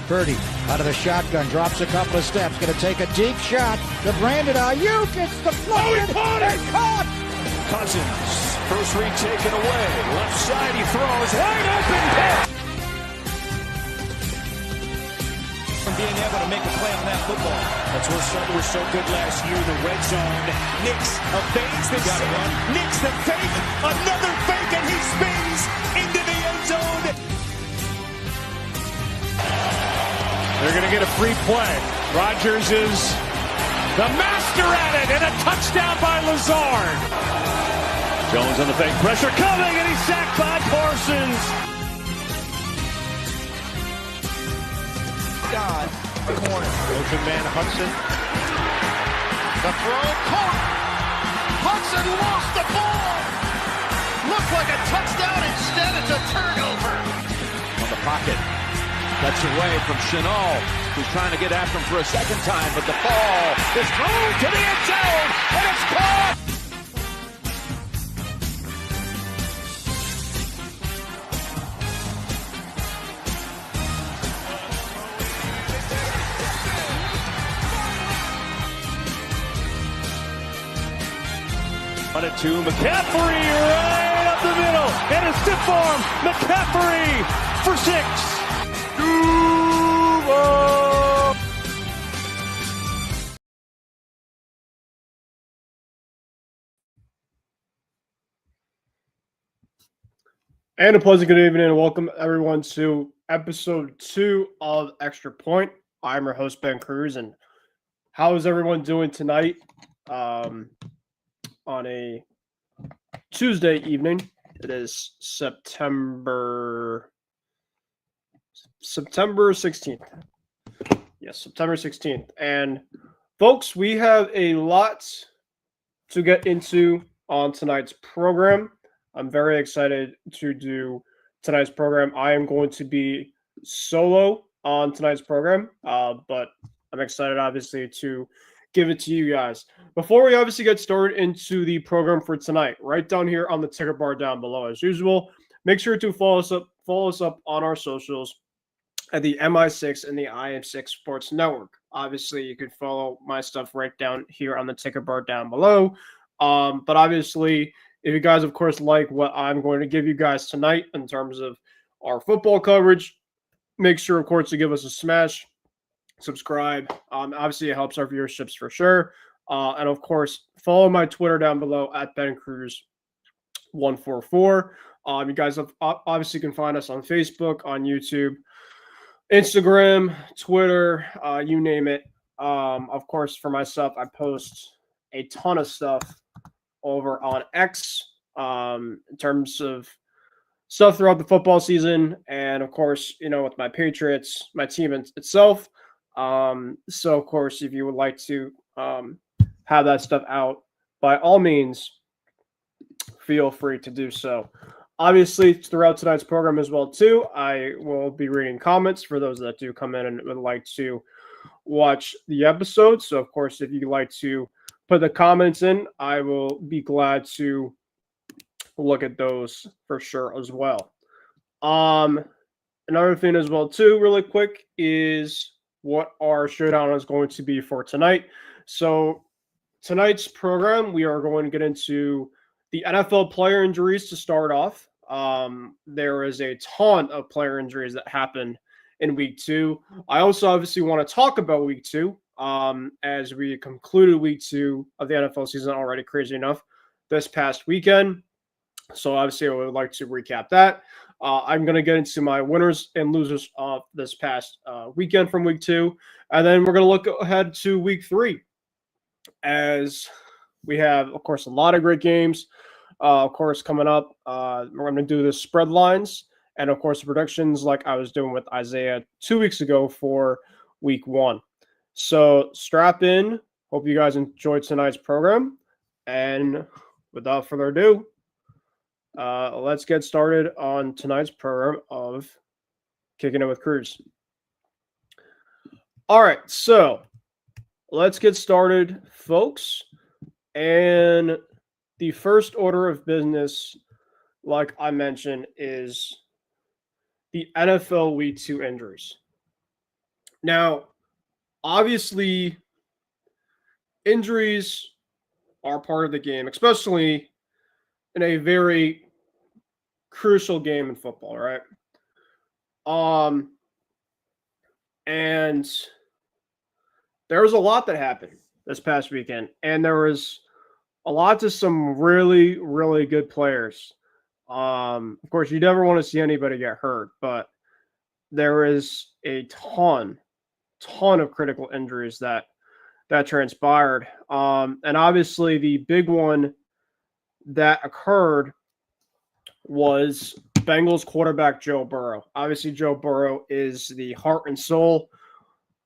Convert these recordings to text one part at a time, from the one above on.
Purdy out of the shotgun, drops a couple of steps, going to take a deep shot to Brandon Ayuk. It's deflected and caught. Cousins, first read taken away. Left side, he throws. Wide open pitch. From being able to make a play on that football. That's where we're so good last year. The red zone. Nix evades the run. Nix the fake. Another fake, and he spins into the end zone. They're going to get a free play. Rodgers is the master at it, and a touchdown by Lazard. Jones on the fake, pressure coming, and he's sacked by Parsons. God, corner. Motion man Hudson. The throw, caught. Hudson lost the ball. Looked like a touchdown. Instead, it's a turnover. On the pocket. Cuts away from Chenal, who's trying to get after him for a second time, but the ball is thrown to the end zone, and it's caught! On it to McCaffrey, right up the middle, and a stiff arm, McCaffrey for 6. And a pleasant good evening, and welcome everyone to episode 2 of Extra Point. I'm your host, Ben Cruz, and how is everyone doing tonight on a Tuesday evening? It is September 16th. Yes, September 16th. And folks, we have a lot to get into on tonight's program. I'm very excited to do tonight's program. I am going to be solo on tonight's program, but I'm excited, obviously, to give it to you guys. Before we obviously get started into the program for tonight, right down here on the ticker bar down below, as usual, make sure to follow us up on our socials at the MI6 and the IM6 Sports Network. Obviously, you could follow my stuff right down here on the ticker bar down below. But obviously, if you guys, of course, like what I'm going to give you guys tonight in terms of our football coverage, make sure, of course, to give us a smash, subscribe. Obviously, it helps our viewerships for sure. And, of course, follow my Twitter down below at BenCruz144. You guys obviously can find us on Facebook, on YouTube, Instagram, Twitter, you name it. Of course, for myself, I post a ton of stuff over on X in terms of stuff throughout the football season, and of course, with my Patriots, my team itself. So of course, if you would like to have that stuff out, by all means, feel free to do so. Obviously, throughout tonight's program as well too, I will be reading comments for those that do come in and would like to watch the episode. So of course, if you'd like to put the comments in, I will be glad to look at those for sure as well. Another thing as well too, really quick, is what our showdown is going to be for tonight. So tonight's program, we are going to get into the NFL player injuries to start off. There is a ton of player injuries that happened in week 2. I also obviously want to talk about week 2. As we concluded week 2 of the NFL season already, crazy enough, this past weekend. So obviously I would like to recap that. I'm going to get into my winners and losers of this past weekend from week 2. And then we're going to look ahead to week 3, as we have, of course, a lot of great games, of course, coming up. We're going to do the spread lines and, of course, the predictions like I was doing with Isaiah 2 weeks ago for week 1. So strap in. Hope you guys enjoyed tonight's program. And without further ado, let's get started on tonight's program of Kicking It with Cruz. All right, so let's get started, folks. And the first order of business, like I mentioned, is the NFL Week 2 injuries. Now, obviously, injuries are part of the game, especially in a very crucial game in football, right? And there was a lot that happened this past weekend, and there was a lot to some really, really good players. Of course, you never want to see anybody get hurt, but there is a ton of critical injuries that transpired. And obviously, the big one that occurred was Bengals quarterback Joe Burrow. Obviously, Joe Burrow is the heart and soul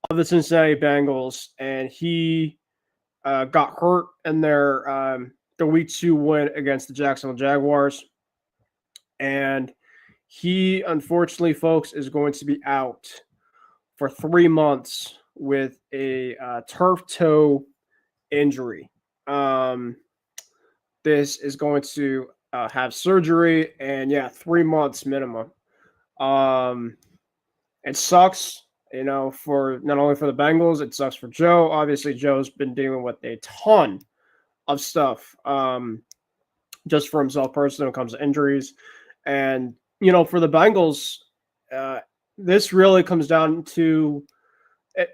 of the Cincinnati Bengals, and he got hurt in their the Week 2 win against the Jacksonville Jaguars. And he, unfortunately, folks, is going to be out for 3 months with a turf toe injury. This is going to have surgery, and 3 months minimum. It sucks, for not only for the Bengals, it sucks for Joe. Obviously, Joe's been dealing with a ton of stuff just for himself personally when it comes to injuries. And, for the Bengals, this really comes down to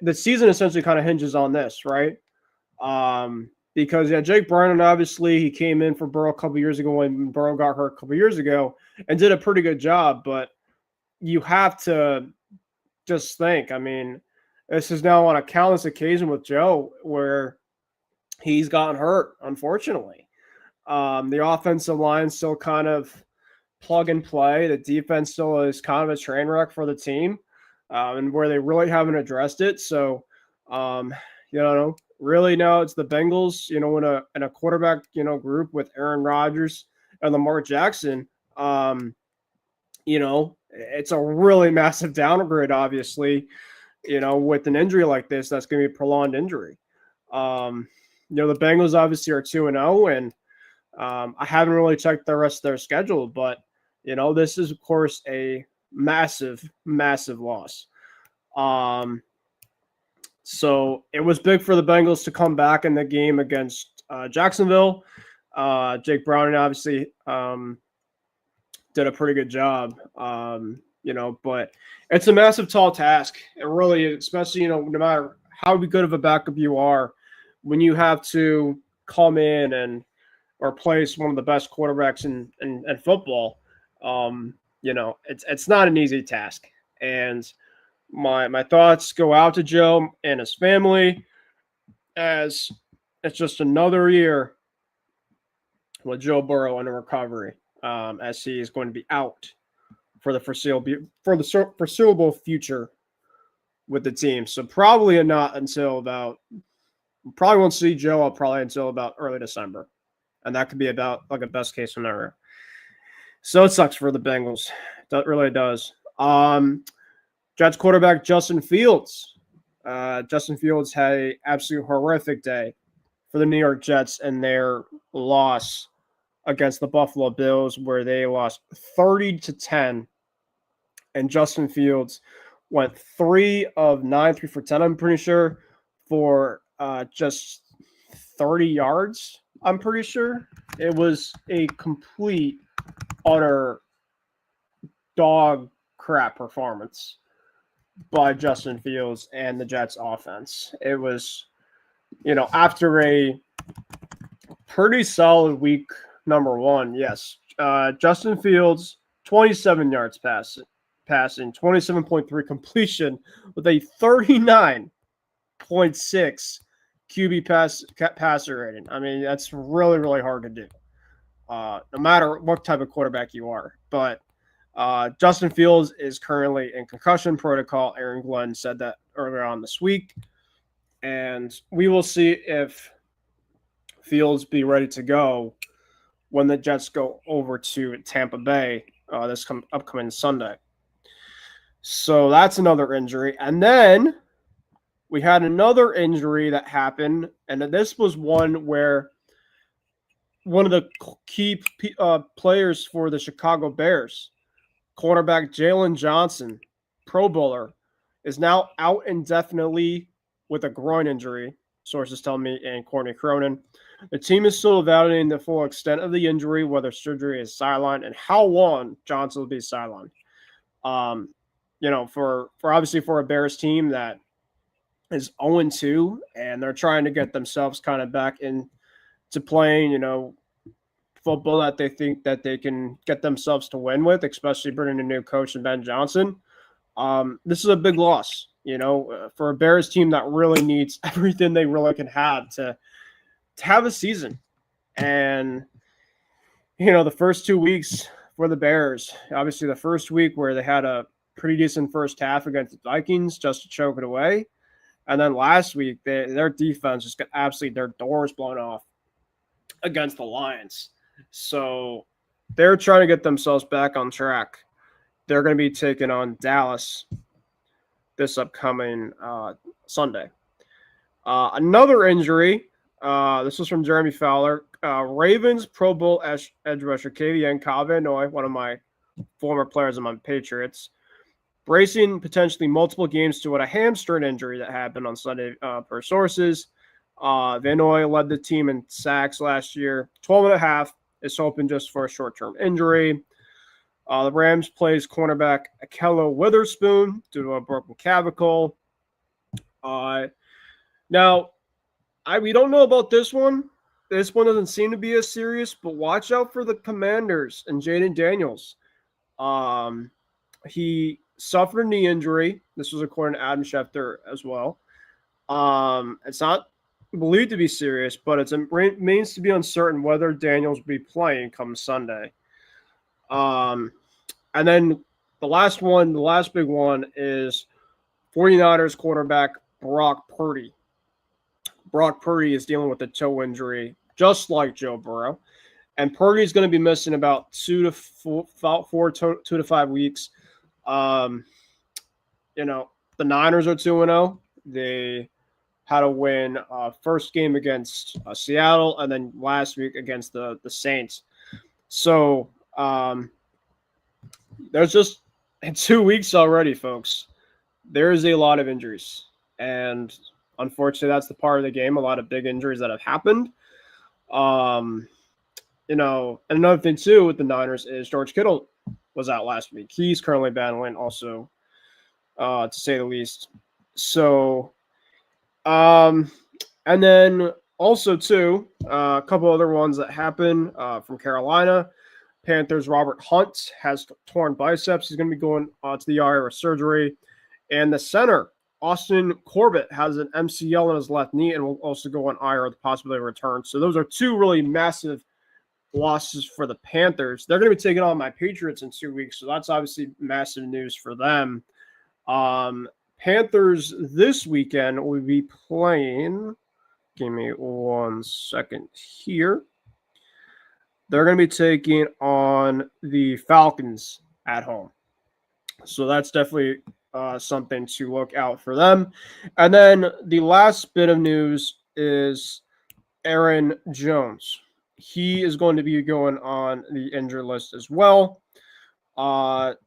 the season essentially kind of hinges on this, right? Because Jake Browning, obviously, he came in for Burrow a couple years ago when Burrow got hurt a couple years ago and did a pretty good job. But you have to just think, this is now on a countless occasion with Joe where he's gotten hurt, unfortunately. The offensive line still kind of plug and play. The defense still is kind of a train wreck for the team, and where they really haven't addressed it. So, really now it's the Bengals, in a quarterback, group with Aaron Rodgers and Lamar Jackson. It's a really massive downgrade, obviously, with an injury like this, that's going to be a prolonged injury. The Bengals obviously are 2-0, and I haven't really checked the rest of their schedule, but, this is, of course, a massive, massive loss. So it was big for the Bengals to come back in the game against Jacksonville. Jake Browning obviously did a pretty good job, but it's a massive, tall task. It really is, especially, no matter how good of a backup you are, when you have to come in and replace one of the best quarterbacks in football, it's not an easy task. And my thoughts go out to Joe and his family, as it's just another year with Joe Burrow in recovery, as he is going to be out for the foreseeable future with the team. So probably not until probably won't see Joe probably until about early December, and that could be about like a best case scenario. So it sucks for the Bengals. That really does. Jets quarterback Justin Fields. Justin Fields had an absolute horrific day for the New York Jets and their loss against the Buffalo Bills, where they lost 30-10. And Justin Fields went 3 of 9, 3 for 10, I'm pretty sure, for just 30 yards, I'm pretty sure. It was a complete, utter dog crap performance by Justin Fields and the Jets offense. It was, after a pretty solid week number 1, yes. Justin Fields, 27 yards passing, 27.3 completion with a 39.6 QB passer rating. That's really, really hard to do, no matter what type of quarterback you are. But Justin Fields is currently in concussion protocol. Aaron Glenn said that earlier on this week. And we will see if Fields be ready to go when the Jets go over to Tampa Bay this upcoming Sunday. So that's another injury. And then we had another injury that happened, and this was one where one of the key players for the Chicago Bears, quarterback Jalen Johnson, Pro Bowler, is now out indefinitely with a groin injury, sources tell me, and Courtney Cronin. The team is still evaluating the full extent of the injury, whether surgery is sidelined, and how long Johnson will be sidelined. For obviously for a Bears team that is 0-2, and they're trying to get themselves kind of back into playing, football that they think that they can get themselves to win with, especially bringing a new coach and Ben Johnson. This is a big loss, for a Bears team that really needs everything they really can have to have a season. And, the first 2 weeks for the Bears, obviously the first week where they had a pretty decent first half against the Vikings just to choke it away. And then last week, their defense just got absolutely their doors blown off against the Lions. So they're trying to get themselves back on track. They're going to be taking on Dallas this upcoming Sunday. Another injury. This was from Jeremy Fowler. Ravens Pro Bowl edge rusher Kavian Cavanoy, one of my former players among Patriots, bracing potentially multiple games to a hamstring injury that happened on Sunday per sources. Vanoy led the team in sacks last year. 12.5 is hoping just for a short-term injury. The Rams plays cornerback Akello Witherspoon due to a broken clavicle. Now, we don't know about this one. This one doesn't seem to be as serious, but watch out for the Commanders and Jaden Daniels. He suffered a knee injury. This was according to Adam Schefter as well. It's not believed to be serious, but it remains to be uncertain whether Daniels will be playing come Sunday. And then the last big one is 49ers quarterback Brock Purdy. Brock Purdy is dealing with a toe injury, just like Joe Burrow. And Purdy is going to be missing about 2 to 5 weeks. The Niners are 2-0. They had a win first game against Seattle, and then last week against the Saints. So there's just in 2 weeks already, folks. There is a lot of injuries, and unfortunately, that's the part of the game. A lot of big injuries that have happened. And another thing too with the Niners is George Kittle was out last week. He's currently battling also, to say the least. So, and then also too, a couple other ones that happen from Carolina. Panthers Robert Hunt has torn biceps. He's going to be going to the IR with surgery. And the center, Austin Corbett, has an MCL in his left knee and will also go on IR with the possibility of return. So those are two really massive losses for the Panthers. They're going to be taking on my Patriots in 2 weeks, so that's obviously massive news for them. Panthers this weekend will be playing. Give me 1 second here. They're going to be taking on the Falcons at home. So that's definitely something to look out for them. And then the last bit of news is Aaron Jones. He is going to be going on the injured list as well.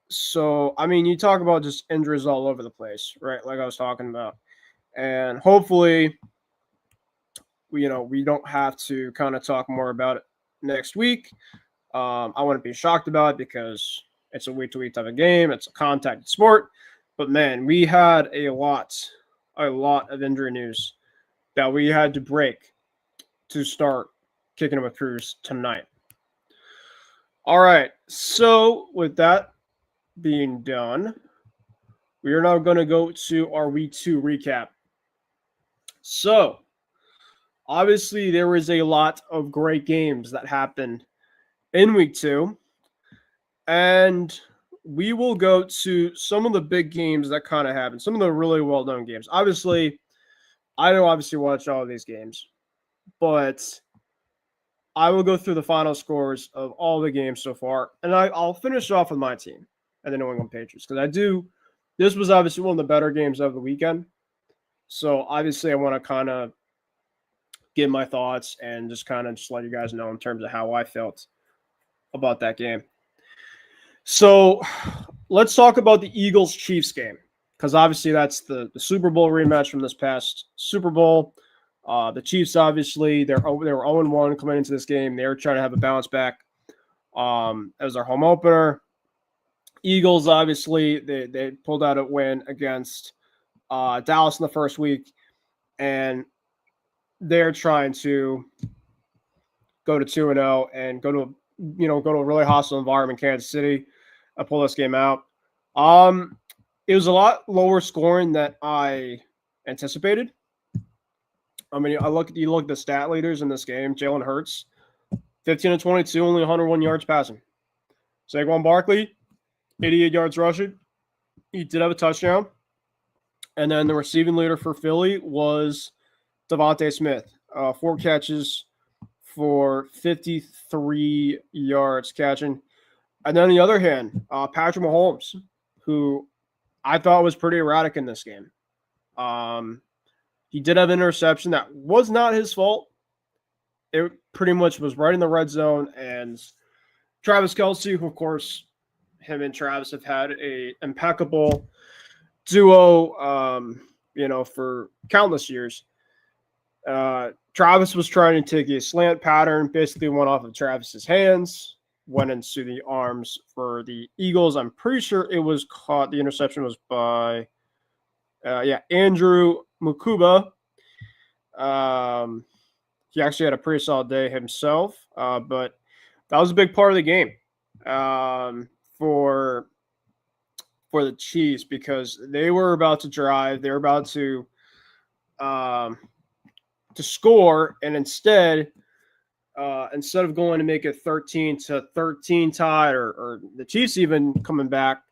So, you talk about just injuries all over the place, right? Like I was talking about. And hopefully, we don't have to kind of talk more about it next week. I wouldn't be shocked about it because it's a week-to-week type of game. It's a contact sport. But, man, we had a lot of injury news that we had to break to start kicking it with Cruz tonight. All right. So, with that being done, we are now going to go to our Week 2 recap. So, obviously, there was a lot of great games that happened in Week 2. And we will go to some of the big games that kind of happened, some of the really well-known games. Obviously, I don't watch all of these games, but I will go through the final scores of all the games so far, and I'll finish off with my team and the New England Patriots because this was obviously one of the better games of the weekend. So obviously I want to kind of give my thoughts and just let you guys know in terms of how I felt about that game. So let's talk about the Eagles-Chiefs game. because obviously that's the Super Bowl rematch from this past Super Bowl. The Chiefs, obviously, they were 0-1 coming into this game. They were trying to have a bounce back as their home opener. Eagles, obviously, they pulled out a win against Dallas in the first week, and they're trying to go to 2-0 and go to a really hostile environment in Kansas City. Pull this game out. It was a lot lower scoring than I anticipated. I mean, you look at the stat leaders in this game. Jalen Hurts, 15 of 22, only 101 yards passing. Saquon Barkley, 88 yards rushing. He did have a touchdown. And then the receiving leader for Philly was Devontae Smith, 4 catches for 53 yards catching. And then on the other hand, Patrick Mahomes, who I thought was pretty erratic in this game. He did have an interception that was not his fault. It pretty much was right in the red zone. And Travis Kelce, who, of course, him and Travis have had a impeccable duo, for countless years. Travis was trying to take a slant pattern, basically went off of Travis's hands, went into the arms for the Eagles. I'm pretty sure it was caught. The interception was by, Andrew Mukuba. He actually had a pretty solid day himself, but that was a big part of the game for the Chiefs, because they were about to drive. They were about to score, and instead of going to make it 13-13 tied, or the Chiefs even coming back,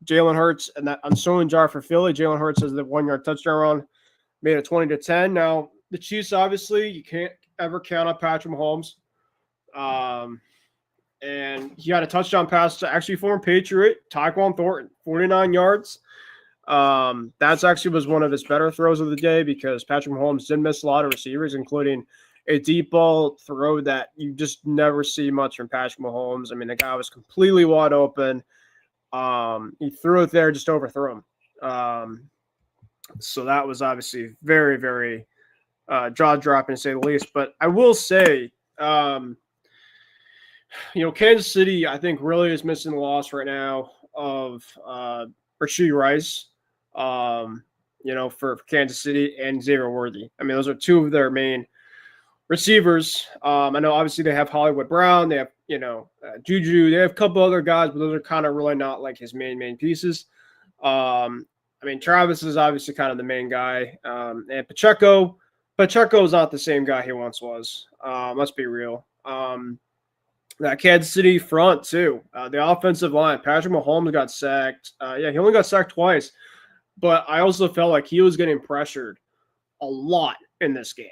Jalen Hurts and that unstolen jar for Philly. Jalen Hurts has the 1-yard touchdown run, made it 20-10. Now the Chiefs, obviously, you can't ever count on Patrick Mahomes. And he had a touchdown pass to actually former Patriot Tyquan Thornton, 49 yards. That's actually was one of his better throws of the day, because Patrick Mahomes did miss a lot of receivers, including a deep ball throw that you just never see much from Patrick Mahomes. I mean, the guy was completely wide open. He threw it there, just overthrew him. So that was obviously very, very jaw-dropping, to say the least. But I will say, Kansas City, I think, really is missing the loss right now of Rashee Rice, for Kansas City, and Xavier Worthy. I mean, those are two of their main receivers. I know, obviously, they have Hollywood Brown. They have, Juju. They have a couple other guys, but those are kind of really not like his main pieces. I mean, Travis is obviously kind of the main guy. And Pacheco is not the same guy he once was. Let's be real. That Kansas City front, too. The offensive line. Patrick Mahomes got sacked. He only got sacked twice. But I also felt like he was getting pressured a lot in this game.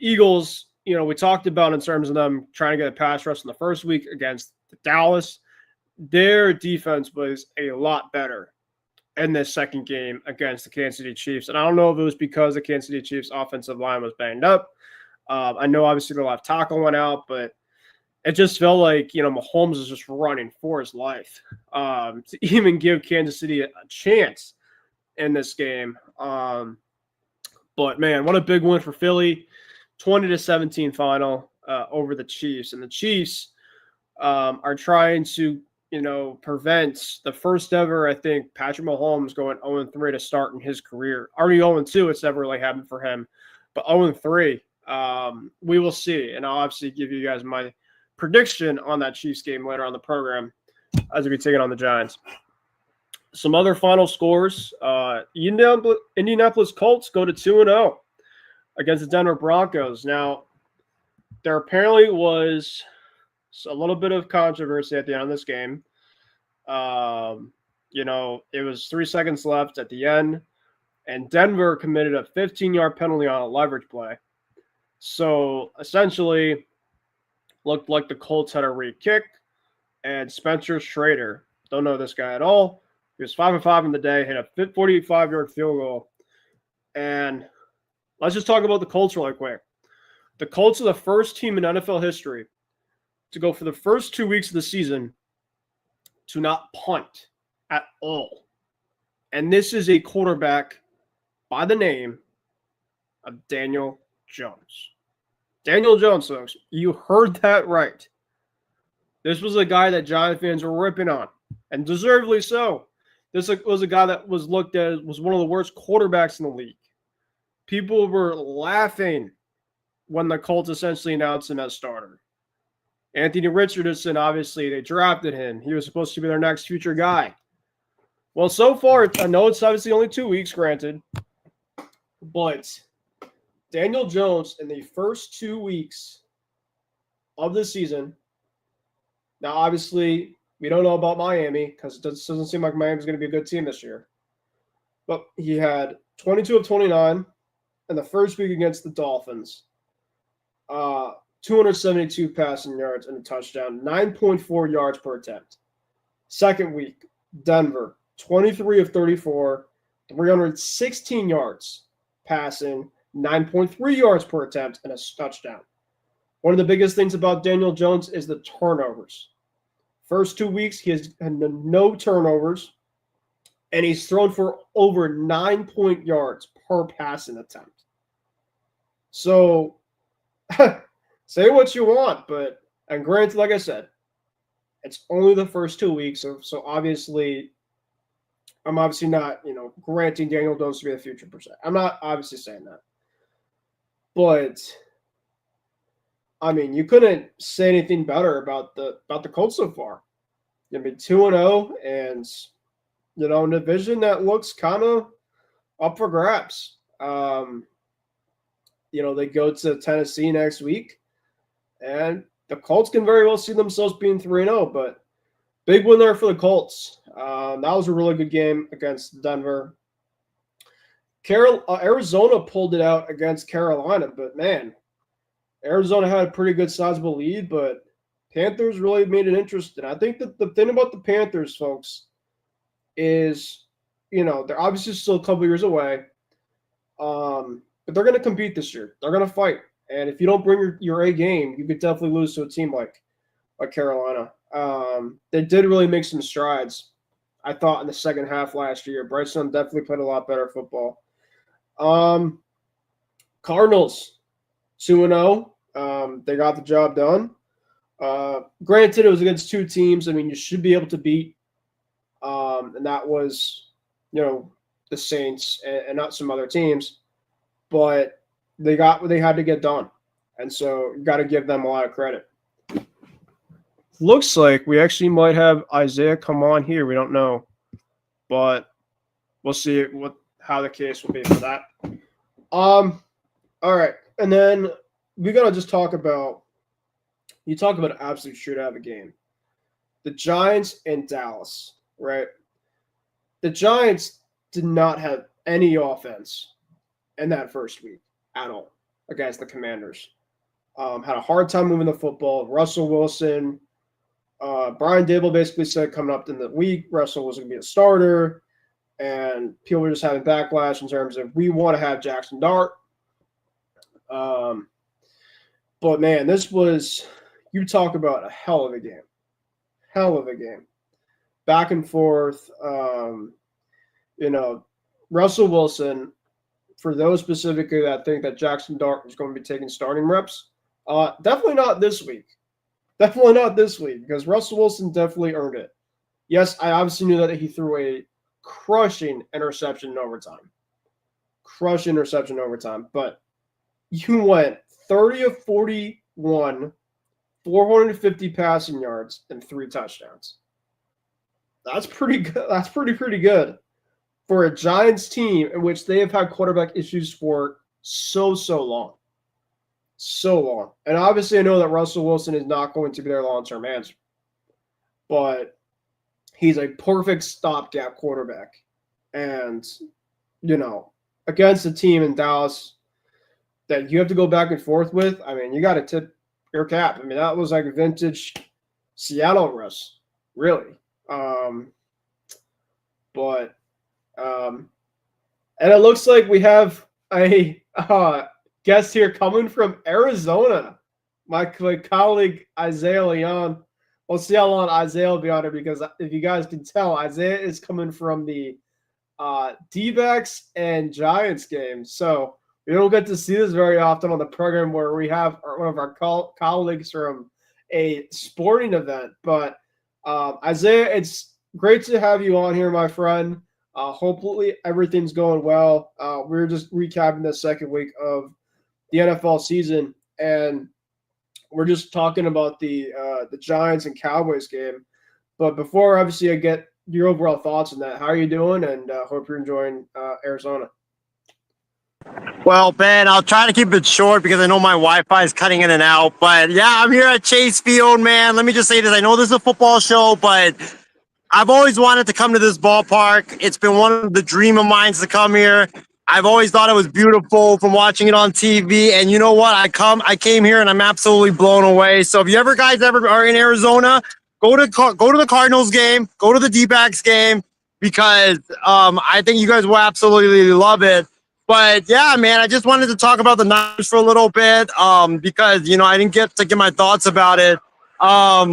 Eagles, we talked about in terms of them trying to get a pass rush in the first week against Dallas. Their defense was a lot better in this second game against the Kansas City Chiefs. And I don't know if it was because the Kansas City Chiefs offensive line was banged up. I know, obviously, the left tackle went out, but it just felt like, Mahomes was just running for his life to even give Kansas City a chance in this game. But, man, what a big win for Philly. 20-17 final over the Chiefs. And the Chiefs are trying to, prevent the first ever, I think, Patrick Mahomes going 0-3 to start in his career. Already 0-2, it's never really happened for him. But 0-3, we will see. And I'll obviously give you guys my prediction on that Chiefs game later on the program as we take it on the Giants. Some other final scores. Indianapolis Colts go to 2-0 against the Denver Broncos. Now, there apparently was a little bit of controversy at the end of this game. It was 3 seconds left at the end, and Denver committed a 15-yard penalty on a leverage play. So, essentially, looked like the Colts had a re-kick, and Spencer Schrader, don't know this guy at all. He was 5-5 in the day, hit a 45-yard field goal. And let's just talk about the Colts really quick. The Colts are the first team in NFL history to go for the first 2 weeks of the season to not punt at all. And this is a quarterback by the name of Daniel Jones. Daniel Jones, folks. You heard that right. This was a guy that Giant fans were ripping on, and deservedly so. This was a guy that was looked at as was one of the worst quarterbacks in the league. People were laughing when the Colts essentially announced him as starter. Anthony Richardson, obviously, they drafted him. He was supposed to be their next future guy. Well, so far, I know it's obviously only 2 weeks, granted, but Daniel Jones in the first 2 weeks of the season. Now, obviously, we don't know about Miami because it doesn't seem like Miami's going to be a good team this year. But he had 22 of 29 in the first week against the Dolphins. 272 passing yards and a touchdown, 9.4 yards per attempt. Second week, Denver, 23 of 34, 316 yards passing, 9.3 yards per attempt, and a touchdown. One of the biggest things about Daniel Jones is the turnovers. First 2 weeks, he has had no turnovers, and he's thrown for over 9 yards per passing attempt. So, say what you want, and granted, like I said, it's only the first 2 weeks, so obviously, I'm obviously not, granting Daniel Jones to be the future per se. I'm not obviously saying that. But, I mean, you couldn't say anything better about the Colts so far. I mean, 2-0, and, in a division that looks kind of up for grabs. They go to Tennessee next week. And the Colts can very well see themselves being 3-0, but big win there for the Colts. That was a really good game against Denver. Arizona pulled it out against Carolina, but man, Arizona had a pretty good sizable lead, but Panthers really made it interesting. I think that the thing about the Panthers, folks, is, they're obviously still a couple years away, but they're going to compete this year. They're going to fight. And if you don't bring your A game, you could definitely lose to a team like Carolina. They did really make some strides, I thought, in the second half last year. Bryce Young definitely played a lot better football. Cardinals, 2-0. They got the job done. Granted, it was against two teams. I mean, you should be able to beat. And that was, the Saints and not some other teams. But they got what they had to get done. And so you got to give them a lot of credit. Looks like we actually might have Isaiah come on here. We don't know. But we'll see how the case will be for that. All right. And then we're going to just talk about – you talk about an absolute shootout of a game. The Giants and Dallas, right? The Giants did not have any offense in that first week at all against the Commanders. Had a hard time moving the football. Russell Wilson, Brian Dable basically said coming up in the week, Russell was going to be a starter, and people were just having backlash in terms of we want to have Jackson Dart. But man, this was, you talk about a hell of a game. Hell of a game. Back and forth. Russell Wilson, for those specifically that think that Jackson Dart was going to be taking starting reps, definitely not this week. Definitely not this week, because Russell Wilson definitely earned it. Yes, I obviously knew that he threw a crushing interception in overtime. But you went 30 of 41, 450 passing yards, and 3 touchdowns. That's pretty good. That's pretty good for a Giants team in which they have had quarterback issues for so long. And obviously I know that Russell Wilson is not going to be their long-term answer. But he's a perfect stopgap quarterback. And, against a team in Dallas that you have to go back and forth with, I mean, you got to tip your cap. I mean, that was like a vintage Seattle Russ, really. And it looks like we have a guest here coming from Arizona, my colleague Isaiah Leon. We'll see how long Isaiah will be on it, because if you guys can tell, Isaiah is coming from the D-backs and Giants game. So we don't get to see this very often on the program where we have one of our colleagues from a sporting event. But Isaiah, it's great to have you on here, my friend. Hopefully everything's going well. We're just recapping the second week of the NFL season, and we're just talking about the Giants and Cowboys game. But before, obviously, I get your overall thoughts on that. How are you doing? And hope you're enjoying Arizona. Well, Ben, I'll try to keep it short because I know my Wi-Fi is cutting in and out. But yeah, I'm here at Chase Field, man. Let me just say this. I know this is a football show, but I've always wanted to come to this ballpark. It's been one of the dream of mine to come here. I've always thought it was beautiful from watching it on TV. And you know what? I came here and I'm absolutely blown away. So if you guys ever are in Arizona, go to the Cardinals game, go to the D-backs game, because I think you guys will absolutely love it. But yeah, man, I just wanted to talk about the Niners for a little bit because, I didn't get to get my thoughts about it. Yeah,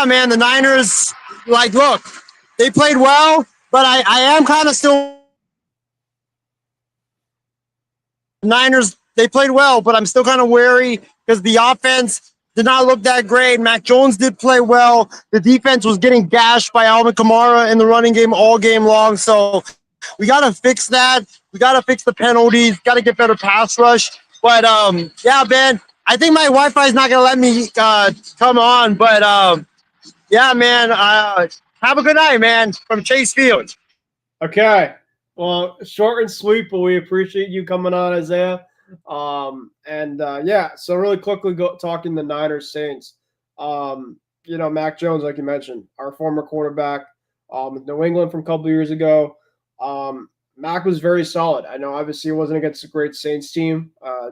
man, the Niners, look, they played well, but I am kind of still Niners, they played well, but I'm still kind of wary because the offense did not look that great. Mac Jones did play well. The defense was getting gashed by Alvin Kamara in the running game all game long. So we got to fix that. We got to fix the penalties. Got to get better pass rush. But, yeah, Ben, I think my Wi-Fi is not going to let me come on. But, yeah, man, have a good night, man, from Chase Field. Okay. Well, short and sweet, but we appreciate you coming on, Isaiah. Yeah, so really quickly talking the Niners Saints. Mac Jones, like you mentioned, our former quarterback with New England from a couple of years ago. Mac was very solid. I know obviously it wasn't against a great Saints team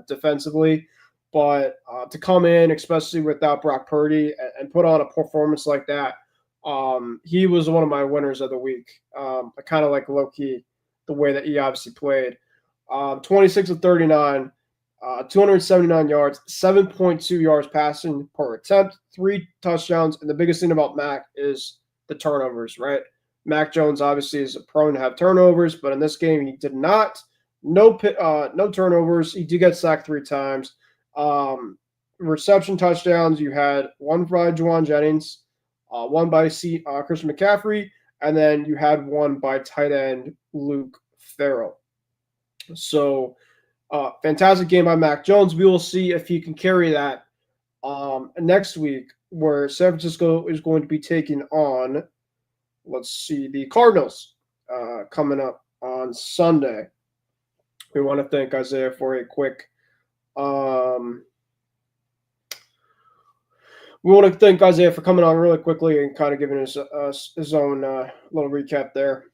defensively, but to come in, especially without Brock Purdy, and put on a performance like that, he was one of my winners of the week. I kind of like low-key the way that he obviously played. 26 of 39, 279 yards, 7.2 yards passing per attempt, 3 touchdowns. And the biggest thing about Mac is the turnovers, right? Mac Jones obviously is prone to have turnovers, but in this game he did not. No turnovers. He did get sacked 3 times. Reception touchdowns, you had one by Juwan Jennings, one by Christian McCaffrey, and then you had one by tight end Luke Farrell. So, fantastic game by Mac Jones. We will see if he can carry that next week, where San Francisco is going to be taking on, the Cardinals coming up on Sunday. We want to thank Isaiah for a quick we want to thank Isaiah for coming on really quickly and kind of giving his own little recap there.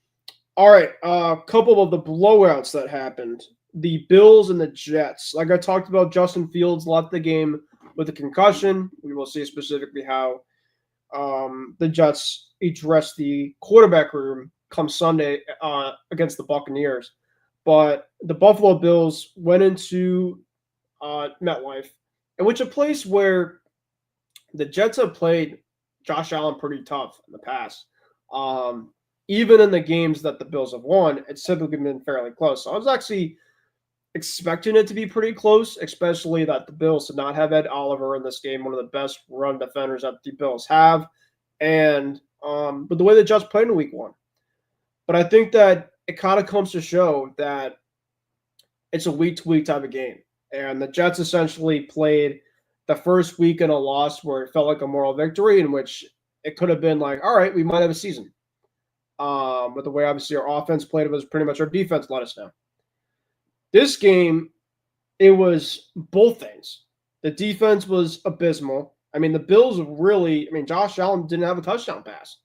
All right, a couple of the blowouts that happened. The Bills and the Jets. Like I talked about, Justin Fields left the game with a concussion. We will see specifically how the Jets address the quarterback room come Sunday against the Buccaneers. But the Buffalo Bills went into MetLife, in which a place where the Jets have played Josh Allen pretty tough in the past. Even in the games that the Bills have won, it's typically been fairly close. So I was actually expecting it to be pretty close, especially that the Bills did not have Ed Oliver in this game, one of the best run defenders that the Bills have. And but the way the Jets played in week 1. But I think that it kind of comes to show that it's a week-to-week type of game. And the Jets essentially played the first week in a loss where it felt like a moral victory, in which it could have been like, all right, we might have a season. But the way obviously our offense played, it was pretty much our defense let us down. This game, it was both things. The defense was abysmal. I mean, the Bills Josh Allen didn't have a touchdown pass.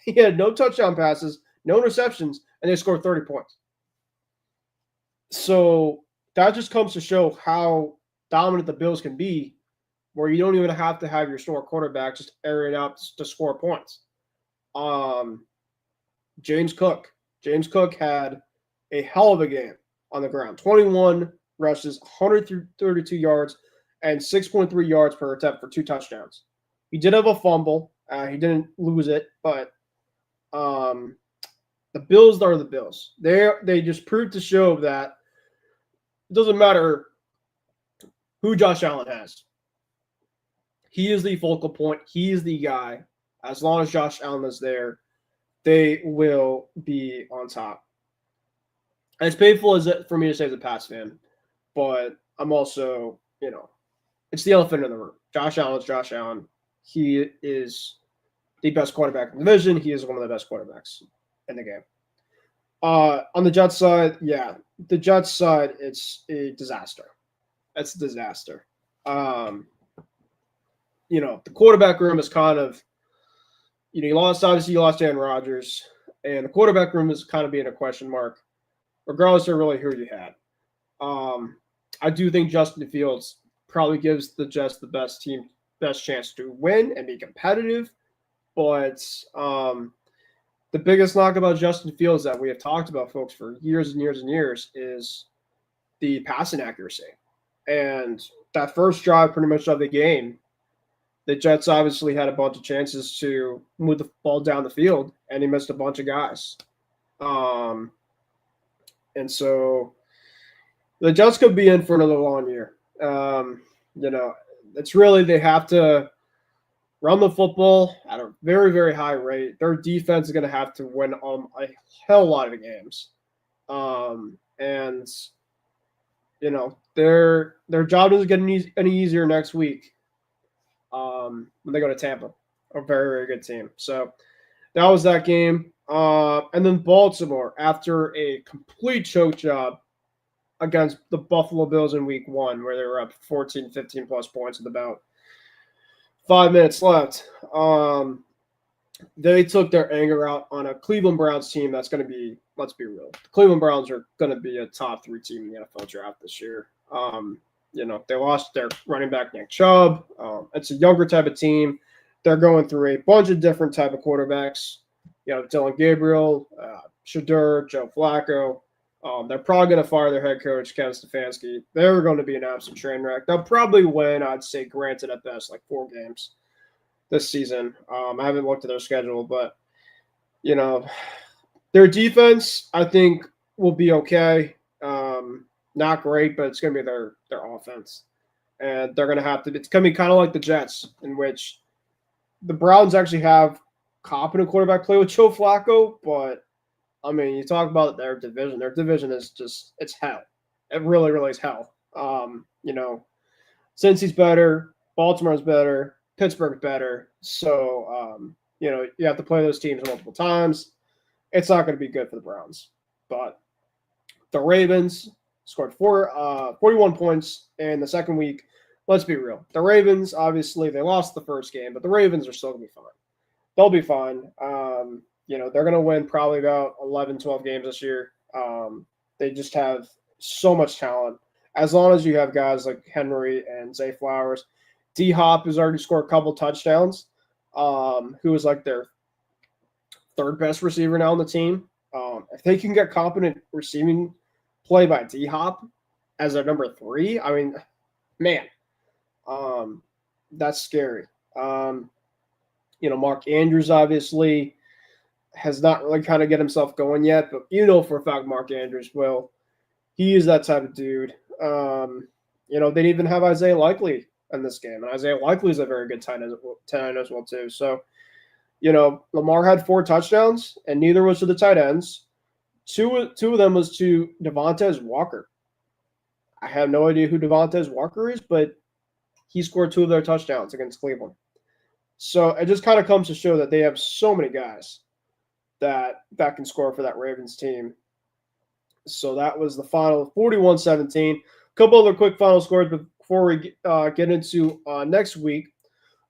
He had no touchdown passes, no interceptions, and they scored 30 points. So that just comes to show how dominant the Bills can be, where you don't even have to have your star quarterback just air it out to score points. James Cook had a hell of a game on the ground. 21 rushes, 132 yards, and 6.3 yards per attempt for 2 touchdowns. He did have a fumble. He didn't lose it, but the Bills are the Bills. They just proved to show that it doesn't matter who Josh Allen has. He is the focal point. He is the guy. As long as Josh Allen is there, they will be on top. As painful as it for me to say as a Pats fan, but I'm also, it's the elephant in the room. Josh Allen is Josh Allen. He is the best quarterback in the division. He is one of the best quarterbacks in the game. On the Jets side, the Jets side, it's a disaster. It's a disaster. The quarterback room is kind of, you lost Aaron Rodgers, and the quarterback room is kind of being a question mark, regardless of really who you had. I do think Justin Fields probably gives the Jets the best chance to win and be competitive. But the biggest knock about Justin Fields that we have talked about, folks, for years and years and years is the passing accuracy. And that first drive pretty much of the game, the Jets obviously had a bunch of chances to move the ball down the field, and he missed a bunch of guys. And so the Jets could be in for another long year. It's really they have to run the football at a very, very high rate. Their defense is going to have to win a hell lot of games. Their job doesn't get any easier next week when they go to Tampa, a very, very good team. So that was that game. And then Baltimore, after a complete choke job against the Buffalo Bills in week 1, where they were up 14, 15 plus points with about 5 minutes left. They took their anger out on a Cleveland Browns team that's going to be, let's be real, the Cleveland Browns are going to be a top 3 team in the NFL draft this year. They lost their running back, Nick Chubb. It's a younger type of team. They're going through a bunch of different type of quarterbacks. Dylan Gabriel, Shedeur, Joe Flacco. They're probably going to fire their head coach, Kevin Stefanski. They're going to be an absolute train wreck. They'll probably win, I'd say, granted at best, like 4 games this season. I haven't looked at their schedule, but, their defense, I think, will be okay. Not great, but it's going to be their offense. And they're going to have to – it's going to be kind of like the Jets, in which the Browns actually have competent quarterback play with Joe Flacco, but – you talk about their division. Their division is just, it's hell. It really, really is hell. Cincy's better, Baltimore's better, Pittsburgh's better. So, you have to play those teams multiple times. It's not going to be good for the Browns. But the Ravens scored 41 points in the second week. Let's be real. The Ravens, obviously, they lost the first game, but the Ravens are still going to be fine. They'll be fine. They're going to win probably about 11, 12 games this year. They just have so much talent. As long as you have guys like Henry and Zay Flowers. D-Hop has already scored a couple touchdowns, who is like their 3rd best receiver now on the team. If they can get competent receiving play by D-Hop as their number 3, that's scary. Mark Andrews obviously has not really kind of get himself going yet, but for a fact Mark Andrews will. He is that type of dude. They even have Isaiah Likely in this game, and Isaiah Likely is a very good tight end as well too. So, Lamar had 4 touchdowns, and neither was to the tight ends. Two of them was to Devontae Walker. I have no idea who Devontae Walker is, but he scored 2 of their touchdowns against Cleveland. So it just kind of comes to show that they have so many guys that can score for that Ravens team. So that was the final, 41-17. A couple other quick final scores before we get into next week.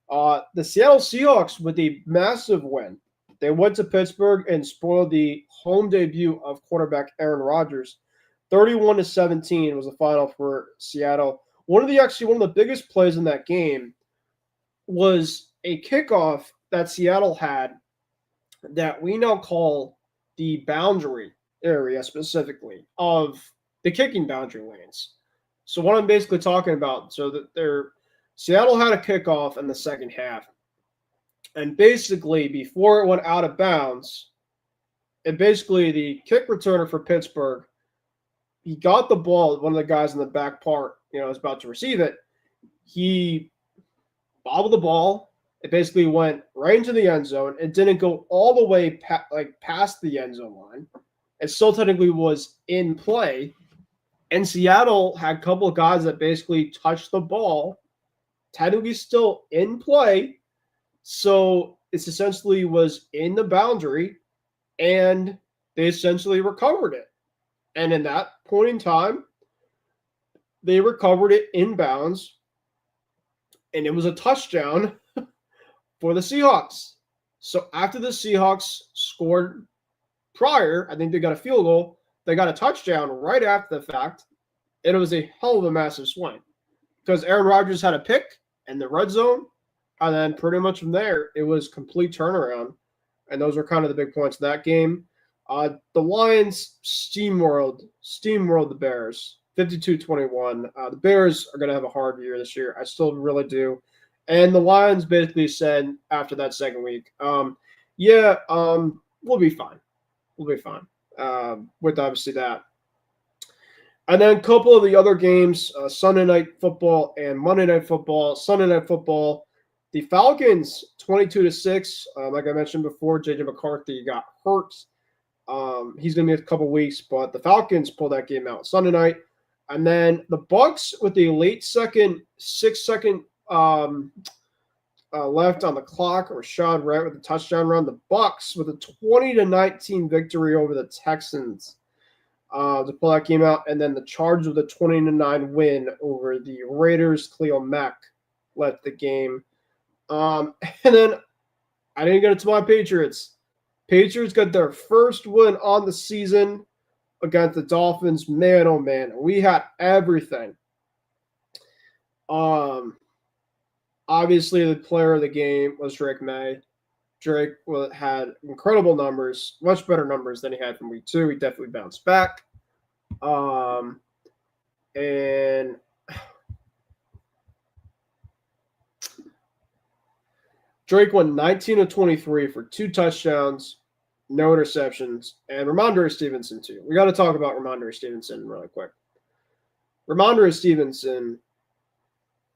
The Seattle Seahawks with a massive win. They went to Pittsburgh and spoiled the home debut of quarterback Aaron Rodgers. 31-17 was the final for Seattle. One of the biggest plays in that game was a kickoff that Seattle had that we now call the boundary area specifically of the kicking boundary lanes. So what I'm basically talking about, Seattle had a kickoff in the second half, and basically before it went out of bounds, And basically, the kick returner for Pittsburgh, he got the ball. One of the guys in the back part, was about to receive it. He bobbled the ball. It basically went right into the end zone. It didn't go all the way past the end zone line. It still technically was in play. And Seattle had a couple of guys that basically touched the ball, technically still in play. So it essentially was in the boundary, and they essentially recovered it. And in that point in time, they recovered it inbounds, and it was a touchdown for the Seahawks. So after the Seahawks scored prior, I think they got a field goal, they got a touchdown right after the fact, and it was a hell of a massive swing because Aaron Rodgers had a pick in the red zone, and then pretty much from there, it was complete turnaround. And those were kind of the big points of that game. The Lions steamrolled the Bears, 52-21. The Bears are going to have a hard year this year. I still really do. And the Lions basically said after that second week, we'll be fine. We'll be fine with obviously that. And then a couple of the other games, Sunday Night Football and Monday Night Football. Sunday Night Football, the Falcons 22-6. Like I mentioned before, J.J. McCarthy got hurt. He's going to be a couple weeks, but the Falcons pulled that game out Sunday night. And then the Bucs with the late 6-second left on the clock, Rashad Wright with a touchdown run. The Bucs with a 20-19 victory over the Texans to pull that game out. And then the Chargers with a 20-9 win over the Raiders. Khalil Mack left the game. And then I didn't get it to my Patriots. Patriots got their first win on the season against the Dolphins. Man, oh man, we had everything. Obviously, the player of the game was Drake May. Drake had incredible numbers, much better numbers than he had from week 2. He definitely bounced back. And Drake went 19 of 23 for 2 touchdowns, no interceptions, and Ramondre Stevenson too. We got to talk about Ramondre Stevenson really quick. Ramondre Stevenson,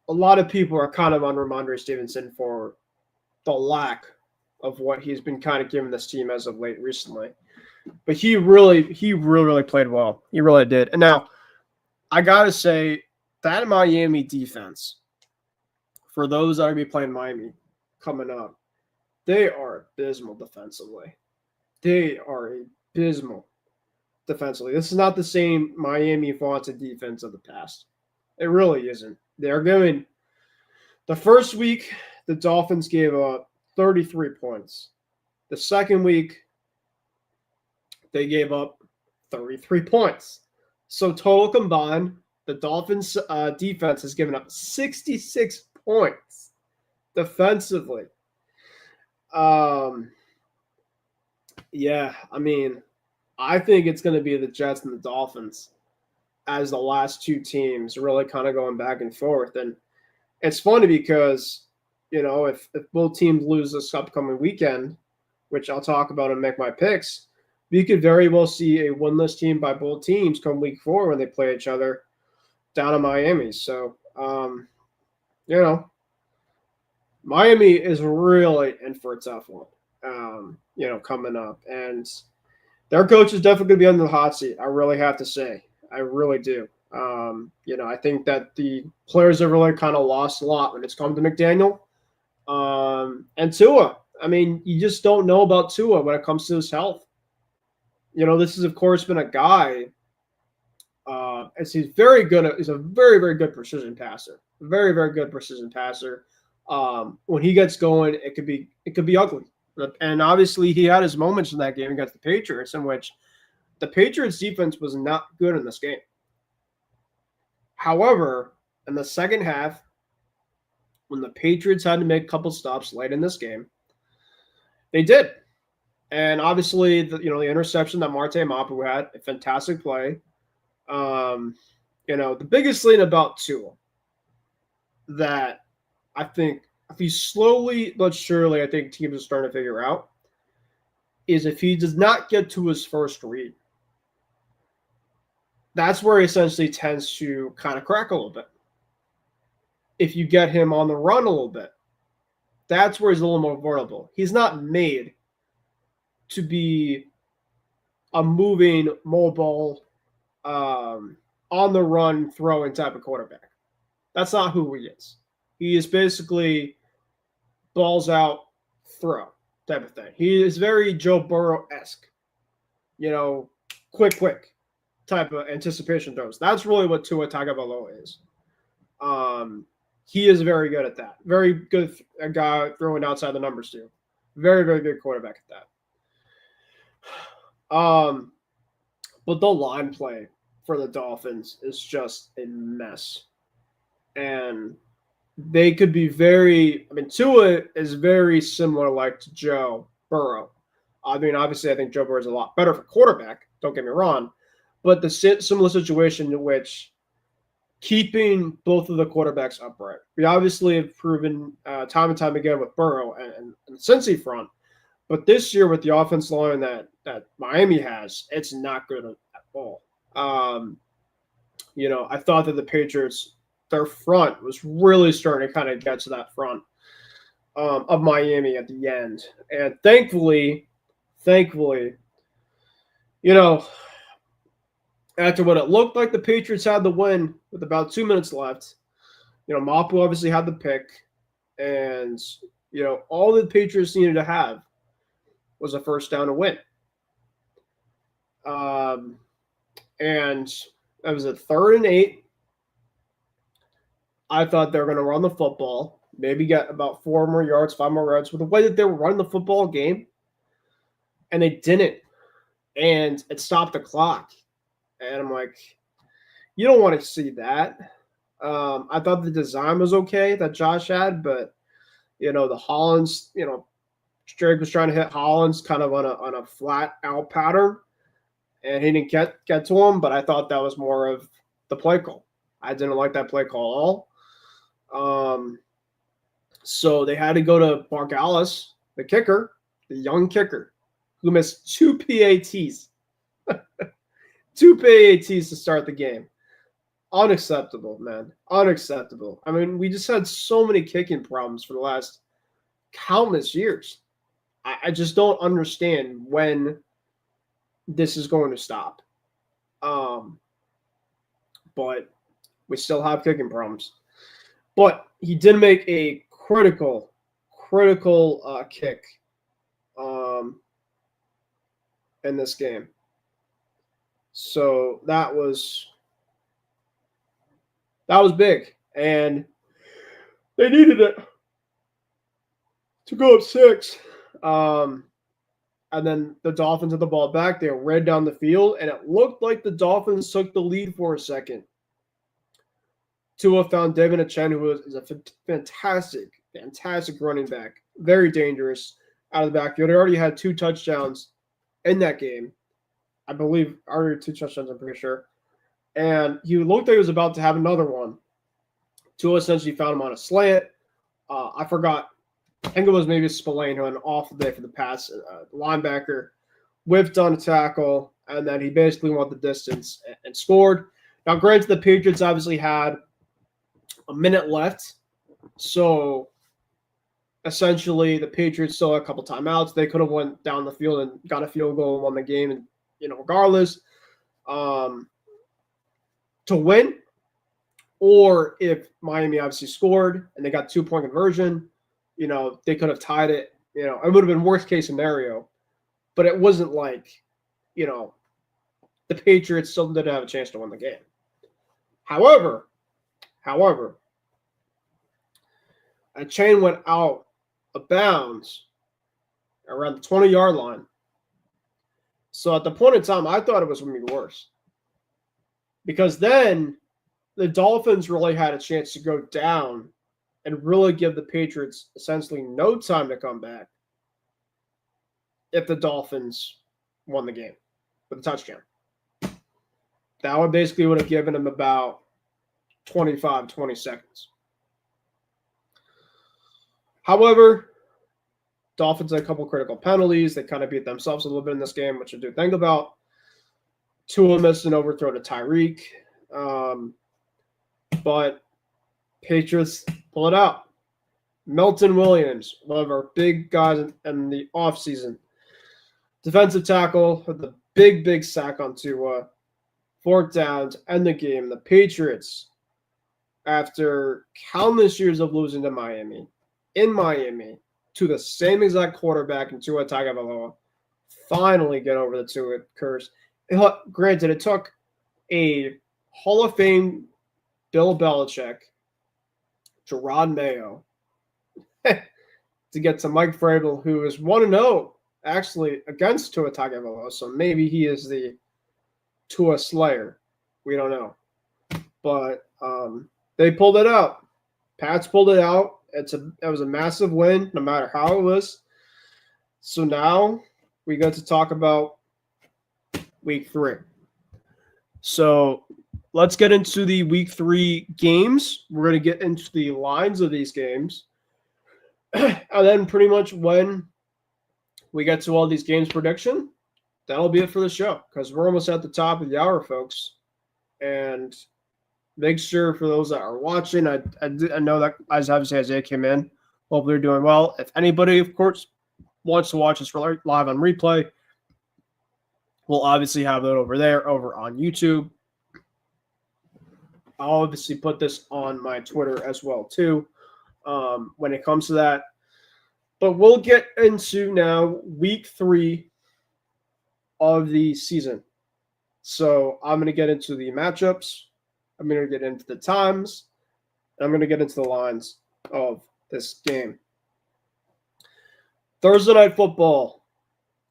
a lot of people are kind of on Ramondre Stevenson for the lack of what he's been kind of giving this team as of late recently. But he really played well. He really did. And now, I got to say, that Miami defense, for those that are going to be playing Miami coming up, they are abysmal defensively. They are abysmal defensively. This is not the same Miami vaunted defense of the past. It really isn't. They're going – the first week, the Dolphins gave up 33 points. The second week, they gave up 33 points. So total combined, the Dolphins defense has given up 66 points defensively. Yeah, I mean, I think it's going to be the Jets and the Dolphins as the last two teams really kind of going back and forth. And it's funny because, if both teams lose this upcoming weekend, which I'll talk about and make my picks, we could very well see a winless team by both teams come week 4 when they play each other down in Miami. So, Miami is really in for a tough one, coming up. And their coach is definitely going to be under the hot seat. I really have to say. I really do. I think that the players have really kind of lost a lot when it's come to McDaniel. And Tua. I mean, you just don't know about Tua when it comes to his health. This has, of course, been a guy. He's very good. He's a very, very good precision passer. Very, very good precision passer. When he gets going, it could be ugly. And obviously, he had his moments in that game against the Patriots, in which the Patriots' defense was not good in this game. However, in the second half, when the Patriots had to make a couple stops late in this game, they did. And obviously, the interception that Marte Mapu had, a fantastic play. The biggest thing about Tua that I think if he's slowly but surely, I think teams are starting to figure out is if he does not get to his first read, that's where he essentially tends to kind of crack a little bit. If you get him on the run a little bit, that's where he's a little more vulnerable. He's not made to be a moving, mobile, on the run, throwing type of quarterback. That's not who he is. He is basically balls out, throw type of thing. He is very Joe Burrow-esque, quick type of anticipation throws. That's really what Tua Tagovailoa is. He is very good at that. Very good guy throwing outside the numbers too. Very, very good quarterback at that. But the line play for the Dolphins is just a mess. And they could be Tua is very similar like to Joe Burrow. Obviously, I think Joe Burrow is a lot better for quarterback. Don't get me wrong. But the similar situation in which keeping both of the quarterbacks upright. We obviously have proven time and time again with Burrow and the Cincy front. But this year with the offense line that Miami has, it's not good at all. I thought that the Patriots, their front was really starting to kind of get to that front of Miami at the end. And thankfully, after what it looked like the Patriots had the win with about 2 minutes left, Mapu obviously had the pick. And, all the Patriots needed to have was a first down to win. And that was a 3rd and 8. I thought they were going to run the football, maybe get about 5 more yards with the way that they were running the football game. And they didn't. And it stopped the clock. And I'm like, you don't want to see that. I thought the design was okay that Josh had, but, the Hollins, Drake was trying to hit Hollins kind of on a flat out pattern. And he didn't get to him, but I thought that was more of the play call. I didn't like that play call at all. So they had to go to Margalis, the kicker, the young kicker, who missed 2 PATs. 2 PATs to start the game. Unacceptable, man. Unacceptable. We just had so many kicking problems for the last countless years. I just don't understand when this is going to stop. But we still have kicking problems. But he did make a critical kick in this game. So that was big. And they needed it to go up 6. And then the Dolphins had the ball back. They ran down the field, and it looked like the Dolphins took the lead for a second. Tua found Devin Achane, who is a fantastic running back. Very dangerous out of the backfield. He already had 2 touchdowns in that game. I believe already 2 touchdowns, I'm pretty sure. And he looked like he was about to have another one. Tua essentially found him on a slant. I forgot. I think it was maybe Spillane who had an awful day for the pass. Linebacker whiffed on a tackle, and then he basically went the distance and scored. Now, granted, the Patriots obviously had a minute left. So, essentially, the Patriots still had a couple timeouts. They could have went down the field and got a field goal and won the game, and regardless, to win. Or if Miami obviously scored and they got 2-point conversion, they could have tied it. It would have been worst case scenario. But it wasn't like, the Patriots still didn't have a chance to win the game. However, a chain went out of bounds around the 20-yard line. So at the point in time, I thought it was going to be worse. Because then the Dolphins really had a chance to go down and really give the Patriots essentially no time to come back if the Dolphins won the game with a touchdown. That would have given them about 25, 20 seconds. However, Dolphins had a couple critical penalties. They kind of beat themselves a little bit in this game, which I do think about. Tua missed an overthrow to Tyreek. But Patriots pull it out. Milton Williams, one of our big guys in the offseason. Defensive tackle with the big sack on Tua. 4th down to end the game. The Patriots, after countless years of losing to Miami, in Miami, to the same exact quarterback in Tua Tagovailoa, finally get over the Tua curse. Granted, it took a Hall of Fame Bill Belichick, Gerard Mayo, to get to Mike Vrabel, who is 1-0 actually against Tua Tagovailoa. So maybe he is the Tua Slayer. We don't know. But they pulled it out. Pats pulled it out. It was a massive win, no matter how it was. So now we got to talk about week 3. So let's get into the week 3 games. We're going to get into the lines of these games. And then pretty much when we get to all these games prediction, that'll be it for the show, because we're almost at the top of the hour, folks. And make sure for those that are watching, I know that as obviously Isaiah came in, hope they're doing well. If anybody, of course, wants to watch us live on replay, we'll obviously have that over on YouTube. I'll obviously put this on my Twitter as well, too, when it comes to that. But we'll get into now week 3 of the season. So I'm going to get into the matchups. I'm going to get into the times. And I'm going to get into the lines of this game. Thursday Night Football,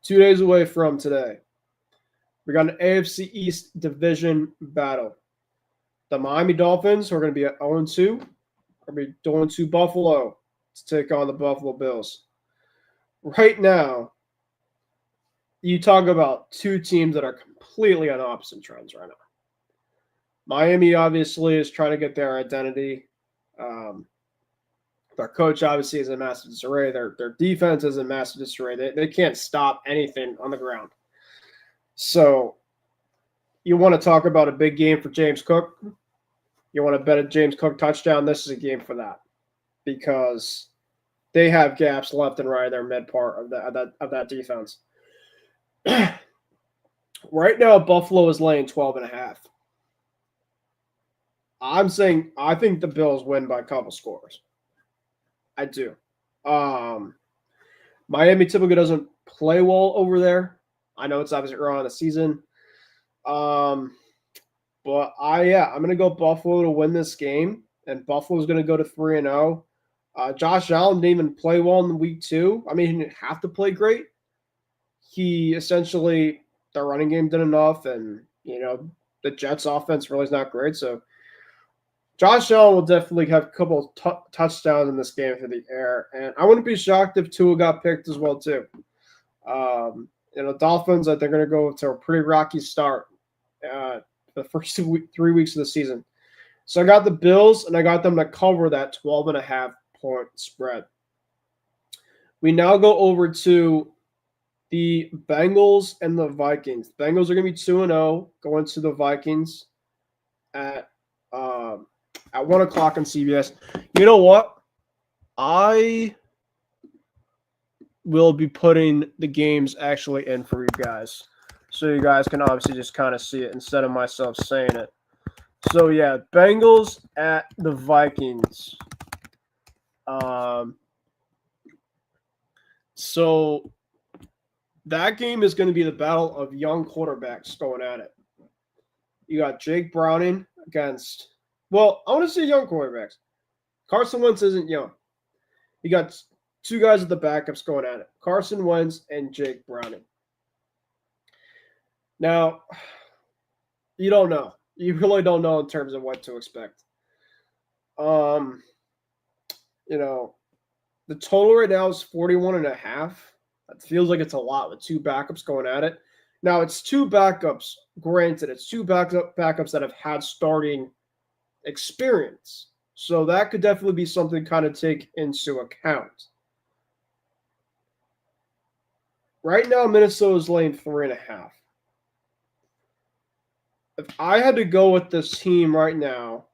2 days away from today. We got an AFC East division battle. The Miami Dolphins are going to be at 0-2. Are going to be going to Buffalo to take on the Buffalo Bills. Right now, you talk about 2 teams that are completely on opposite trends right now. Miami obviously is trying to get their identity. Their coach obviously is in massive disarray. Their defense is in massive disarray. They can't stop anything on the ground. So you want to talk about a big game for James Cook? You want to bet a James Cook touchdown? This is a game for that, because they have gaps left and right in their mid part of that defense. Right now, Buffalo is laying 12.5. I'm saying I think the Bills win by a couple scores. I do. Miami typically doesn't play well over there. I know it's obviously early in the season. But I'm going to go Buffalo to win this game, and Buffalo's going to go to 3-0. Josh Allen didn't even play well in week 2. I mean, he didn't have to play great. He essentially, the running game did enough, and, the Jets offense really is not great. So Josh Allen will definitely have a couple of touchdowns in this game through the air. And I wouldn't be shocked if Tua got picked as well, too. Dolphins, I think, are going to go to a pretty rocky start the first 3 weeks of the season. So I got the Bills, and I got them to cover that 12.5-point spread. We now go over to the Bengals and the Vikings. The Bengals are going to be 2-0, going to the Vikings at 1 o'clock on CBS. You know what? I will be putting the games actually in for you guys, so you guys can obviously just kind of see it instead of myself saying it. So, yeah, Bengals at the Vikings. So that game is going to be the battle of young quarterbacks going at it. You got Jake Browning against, well, I want to say young quarterbacks. Carson Wentz isn't young. You got 2 guys at the backups going at it. Carson Wentz and Jake Browning. Now, you don't know. You really don't know in terms of what to expect. The total right now is 41.5. That feels like it's a lot with 2 backups going at it. Now, it's 2 backups. Granted, it's 2 backups that have had starting experience. So that could definitely be something to kind of take into account. Right now, Minnesota's laying 3.5. If I had to go with this team right now,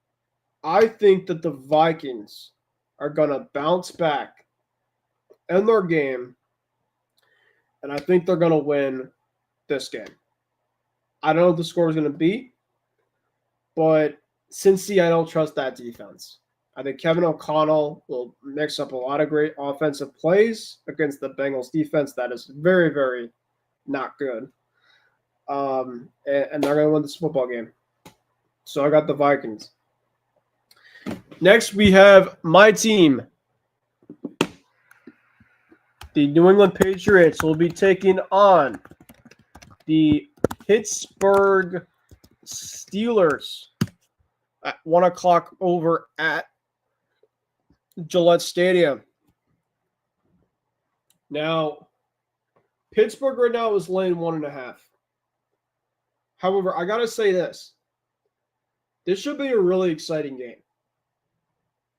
I think that the Vikings are going to bounce back in their game, and I think they're going to win this game. I don't know what the score is going to be, but Cincy, I don't trust that defense. I think Kevin O'Connell will mix up a lot of great offensive plays against the Bengals defense that is very, very not good. And they're going to win this football game. So I got the Vikings. Next, we have my team. The New England Patriots will be taking on the Pittsburgh Steelers at 1 o'clock over at Gillette Stadium. Now, Pittsburgh right now is laying 1.5. However, I got to say this. This should be a really exciting game.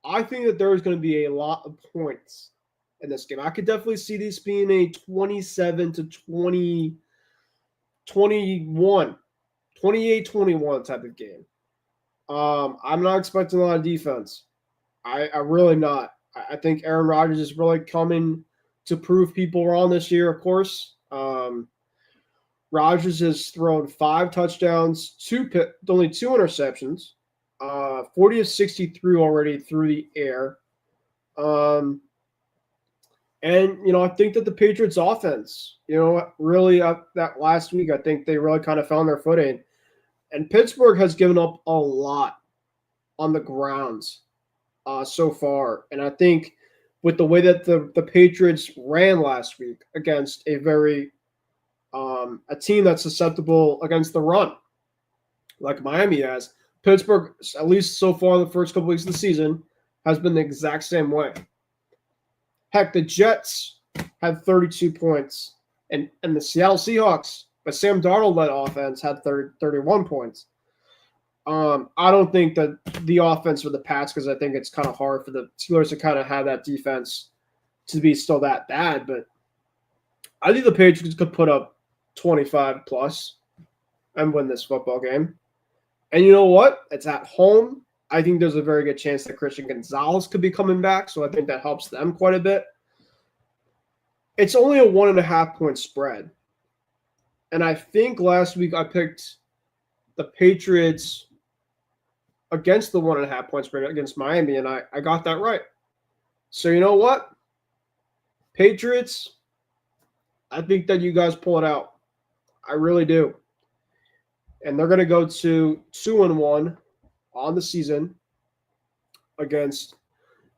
I think that there is going to be a lot of points in this game. I could definitely see this being a 27 to 20, 21, 28-21 type of game. I'm not expecting a lot of defense. I really not. I think Aaron Rodgers is really coming to prove people wrong this year, of course. Rodgers has thrown 5 touchdowns, only 2 interceptions, 40 of 63 already through the air. And, I think that the Patriots offense, really that last week, I think they really kind of found their footing. And Pittsburgh has given up a lot on the grounds so far. And I think with the way that the Patriots ran last week against a team that's susceptible against the run, like Miami has, Pittsburgh, at least so far the first couple weeks of the season, has been the exact same way. Heck, the Jets had 32 points, and the Seattle Seahawks, but Sam Darnold-led offense had 31 points. I don't think that the offense for the Pats, because I think it's kind of hard for the Steelers to kind of have that defense to be still that bad, but I think the Patriots could put up 25 plus and win this football game. And you know what? It's at home. I think there's a very good chance that Christian Gonzalez could be coming back, so I think that helps them quite a bit. It's only a 1.5 point spread. And I think last week I picked the Patriots against the 1.5 point spread against Miami, and I got that right. So you know what? Patriots, I think that you guys pull it out. I really do. And they're going to go to 2-1 on the season against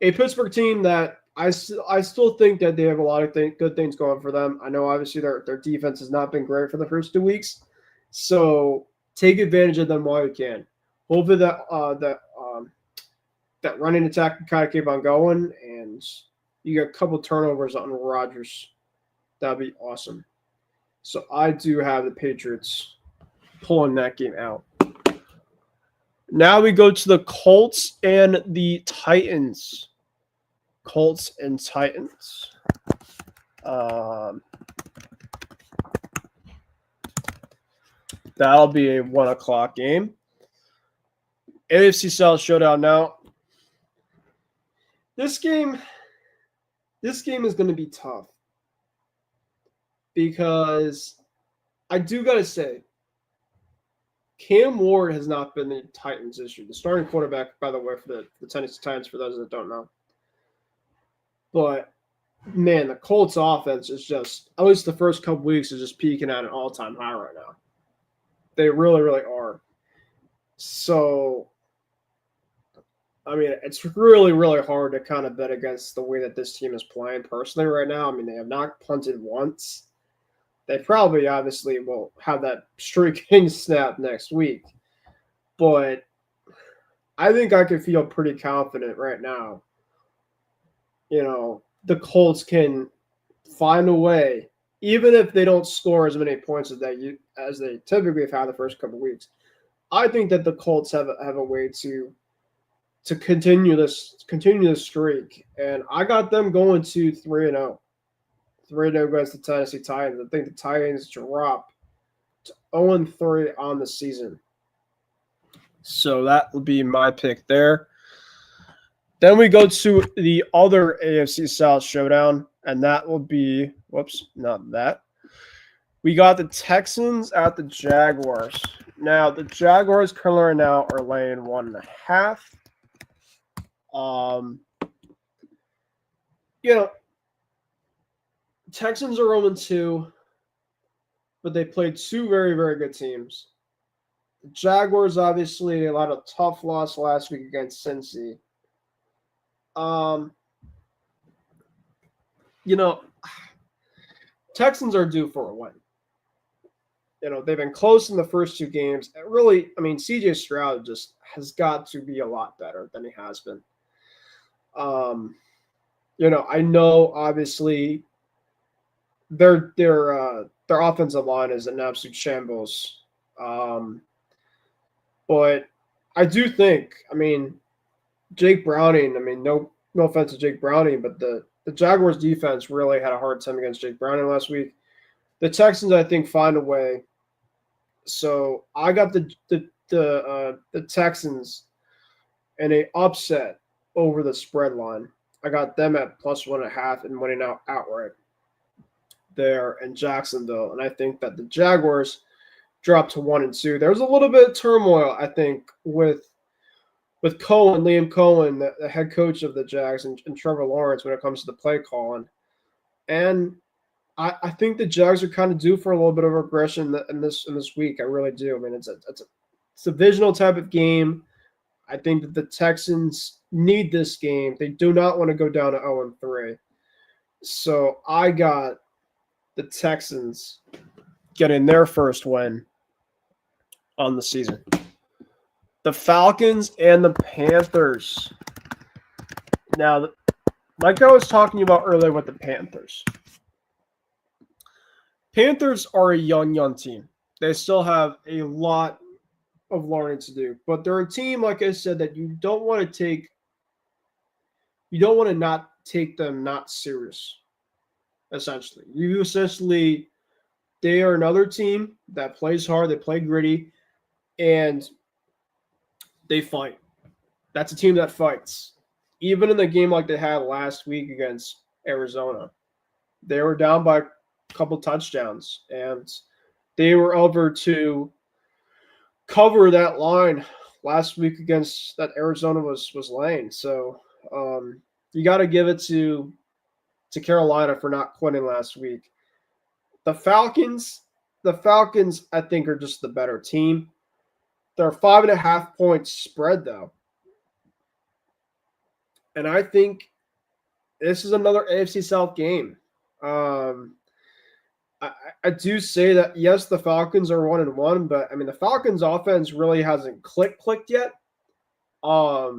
a Pittsburgh team that I still think that they have a lot of good things going for them. I know obviously their defense has not been great for the first 2 weeks, so take advantage of them while you can. Hopefully that running attack can kind of keep on going, and you get a couple turnovers on Rodgers. That'd be awesome. So I do have the Patriots pulling that game out. Now we go to the Colts and the Titans. Colts and Titans. That'll be a 1 o'clock game. AFC South showdown now. This game is going to be tough because I do got to say, Cam Ward has not been the Titans' issue. The starting quarterback, by the way, for the Tennessee Titans, for those that don't know. But, man, the Colts offense is just, at least the first couple weeks, is just peaking at an all-time high right now. They really, really are. So, I mean, it's really, really hard to kind of bet against the way that this team is playing personally right now. I mean, they have not punted once. They probably obviously will have that streak snap next week. But I think I can feel pretty confident right now. The Colts can find a way, even if they don't score as many points as they typically have had the first couple of weeks. I think that the Colts have a way to continue this streak. And I got them going to 3-0. 3-0 against the Tennessee Titans. I think the Titans drop to 0-3 on the season. So that would be my pick there. Then we go to the other AFC South showdown, and that will be, not that. We got the Texans at the Jaguars. Now, the Jaguars currently right now are laying 1.5. Texans are 0-2, but they played two very, very good teams. The Jaguars, obviously, they allowed a tough loss last week against Cincy. Texans are due for a win. They've been close in the first two games. CJ Stroud just has got to be a lot better than he has been. I know obviously their offensive line is an absolute shambles. But I do think, Jake Browning, no offense to Jake Browning, but the Jaguars defense really had a hard time against Jake Browning last week. The Texans, I think, find a way. So I got the Texans in a upset over the spread line. I got them at +1.5 and winning out outright there in Jacksonville. And I think that the Jaguars drop to 1-2. There's a little bit of turmoil, I think, with Liam Cohen, the head coach of the Jags, and Trevor Lawrence when it comes to the play calling. And I think the Jags are kind of due for a little bit of regression in this week. I really do. It's a divisional type of game. I think that the Texans need this game. They do not want to go down to 0-3. So I got the Texans getting their first win on the season. The Falcons and the Panthers. Now, like I was talking about earlier with the Panthers. Panthers are a young team. They still have a lot of learning to do. But they're a team, like I said, that you don't want to not take them not serious, essentially. They are another team that plays hard, they play gritty, and they fight. That's a team that fights. Even in the game like they had last week against Arizona, they were down by a couple touchdowns, and they were able to cover that line last week against that Arizona was laying. So you got to give it to Carolina for not quitting last week. The Falcons, I think, are just the better team. They're 5.5 points spread, though. And I think this is another AFC South game. I do say that, yes, the Falcons are 1-1, but, the Falcons' offense really hasn't clicked yet. I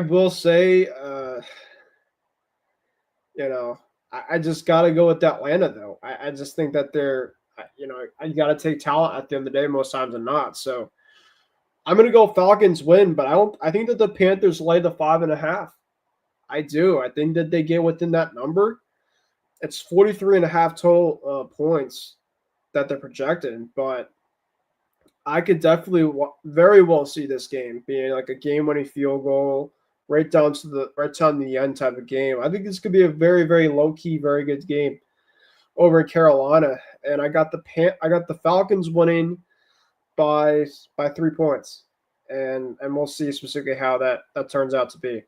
will say, I just got to go with Atlanta, though. I just think that they're, you got to take talent at the end of the day most times than not. So I'm going to go Falcons win, but I think that the Panthers lay the 5.5. I do. I think that they get within that number. It's 43.5 total points that they're projecting, but I could definitely very well see this game being like a game-winning field goal right down to the end type of game. I think this could be a very, very low-key, very good game over in Carolina, and I got the Falcons winning by 3 points, and we'll see specifically how that turns out to be.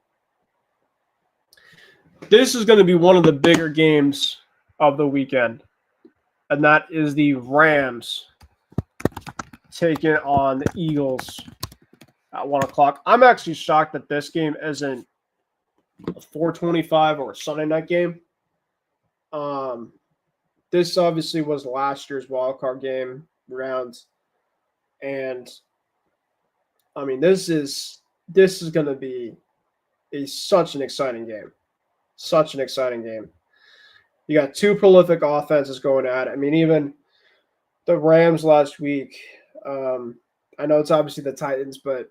This is going to be one of the bigger games of the weekend, and that is the Rams taking on the Eagles at 1 o'clock. I'm actually shocked that this game isn't a 4:25 or a Sunday night game. This obviously was last year's wildcard game round, and this is going to be such an exciting game. Such an exciting game. You got two prolific offenses going at it. Even the Rams last week, I know it's obviously the Titans, but,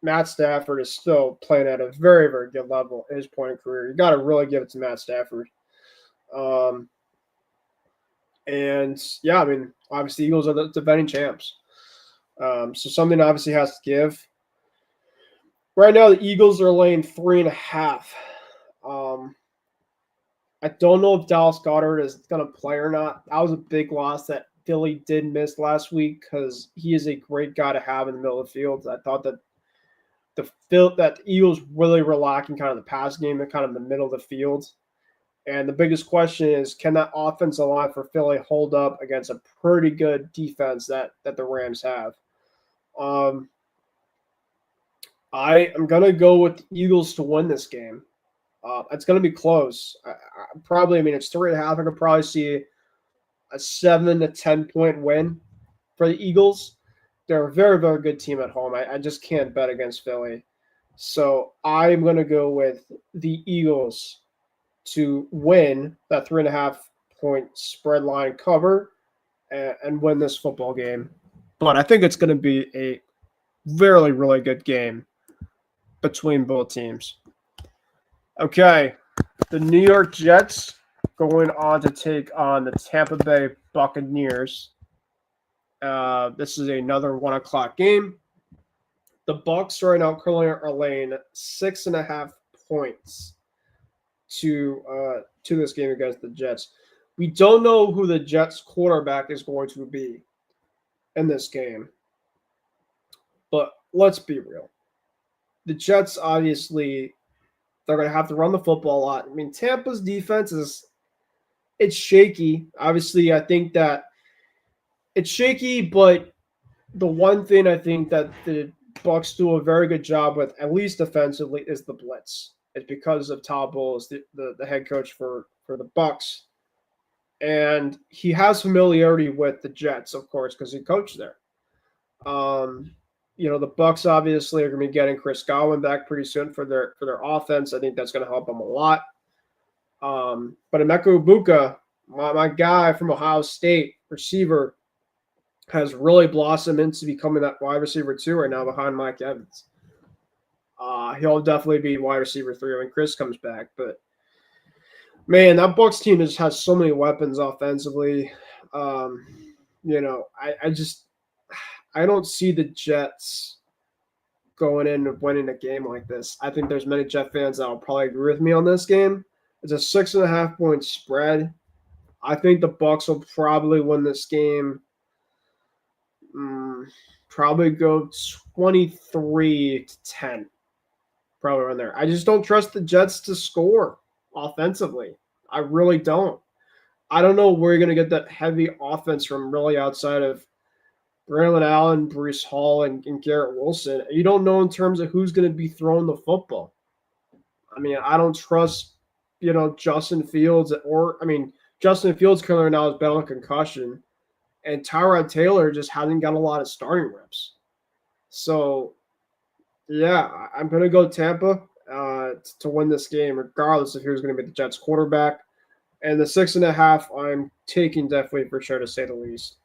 Matt Stafford is still playing at a very, very good level at his point in career. You got to really give it to Matt Stafford. And yeah, I mean, obviously, Eagles are the defending champs. So something obviously has to give. Right now, the Eagles are laying 3.5. I don't know if Dallas Goedert is going to play or not. That was a big loss that Philly did miss last week because he is a great guy to have in the middle of the field. I thought that the Eagles really were lacking kind of the pass game and kind of the middle of the field. And the biggest question is, can that offensive line for Philly hold up against a pretty good defense that the Rams have? I am going to go with the Eagles to win this game. It's going to be close. It's 3.5. I could probably see a 7 to 10 point win for the Eagles. They're a very, very good team at home. I just can't bet against Philly. So I'm going to go with the Eagles to win that 3.5 point spread line cover and win this football game. But I think it's going to be a really, really good game between both teams. Okay, the New York Jets going on to take on the Tampa Bay Buccaneers. This is another 1 o'clock game. The Bucs right now currently are laying 6.5 points to this game against the Jets. We don't know who the Jets quarterback is going to be in this game. But let's be real. The Jets, obviously, they're going to have to run the football a lot. I mean, Tampa's defense it's shaky. Obviously, I think that it's shaky, but the one thing I think that the Bucs do a very good job with, at least defensively, is the blitz. It's because of Todd Bowles, the head coach for the Bucs. And he has familiarity with the Jets, of course, because he coached there. The Bucs obviously are going to be getting Chris Godwin back pretty soon for their offense. I think that's going to help them a lot. But Emeka Egbuka, my guy from Ohio State, receiver, has really blossomed into becoming that wide receiver 2 right now behind Mike Evans. He'll definitely be wide receiver 3 when Chris comes back. But, man, that Bucs team just has so many weapons offensively. I don't see the Jets going in and winning a game like this. I think there's many Jet fans that will probably agree with me on this game. It's a 6.5 point spread. I think the Bucs will probably win this game. Probably go 23-10. Probably around there. I just don't trust the Jets to score offensively. I really don't. I don't know where you're going to get that heavy offense from really outside of Braylon Allen, Breece Hall, and Garrett Wilson. You don't know in terms of who's going to be throwing the football. I mean, I don't trust, Justin Fields Justin Fields currently now is battling concussion, and Tyrod Taylor just hasn't got a lot of starting reps. So, yeah, I'm going to go Tampa to win this game, regardless of who's going to be the Jets quarterback. And the 6.5, I'm taking definitely for sure, to say the least.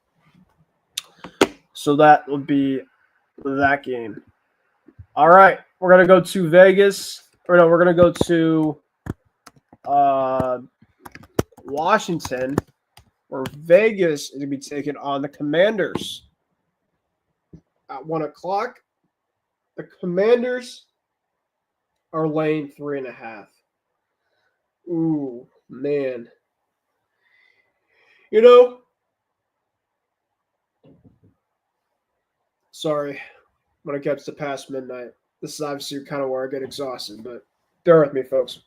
So that would be that game. All right, we're going to go to Vegas. We're going to go to Washington, where Vegas is going to be taking on the Commanders at 1 o'clock. The Commanders are laying 3.5. Ooh, man. Sorry, when it gets to past midnight. This is obviously kind of where I get exhausted, but bear with me, folks.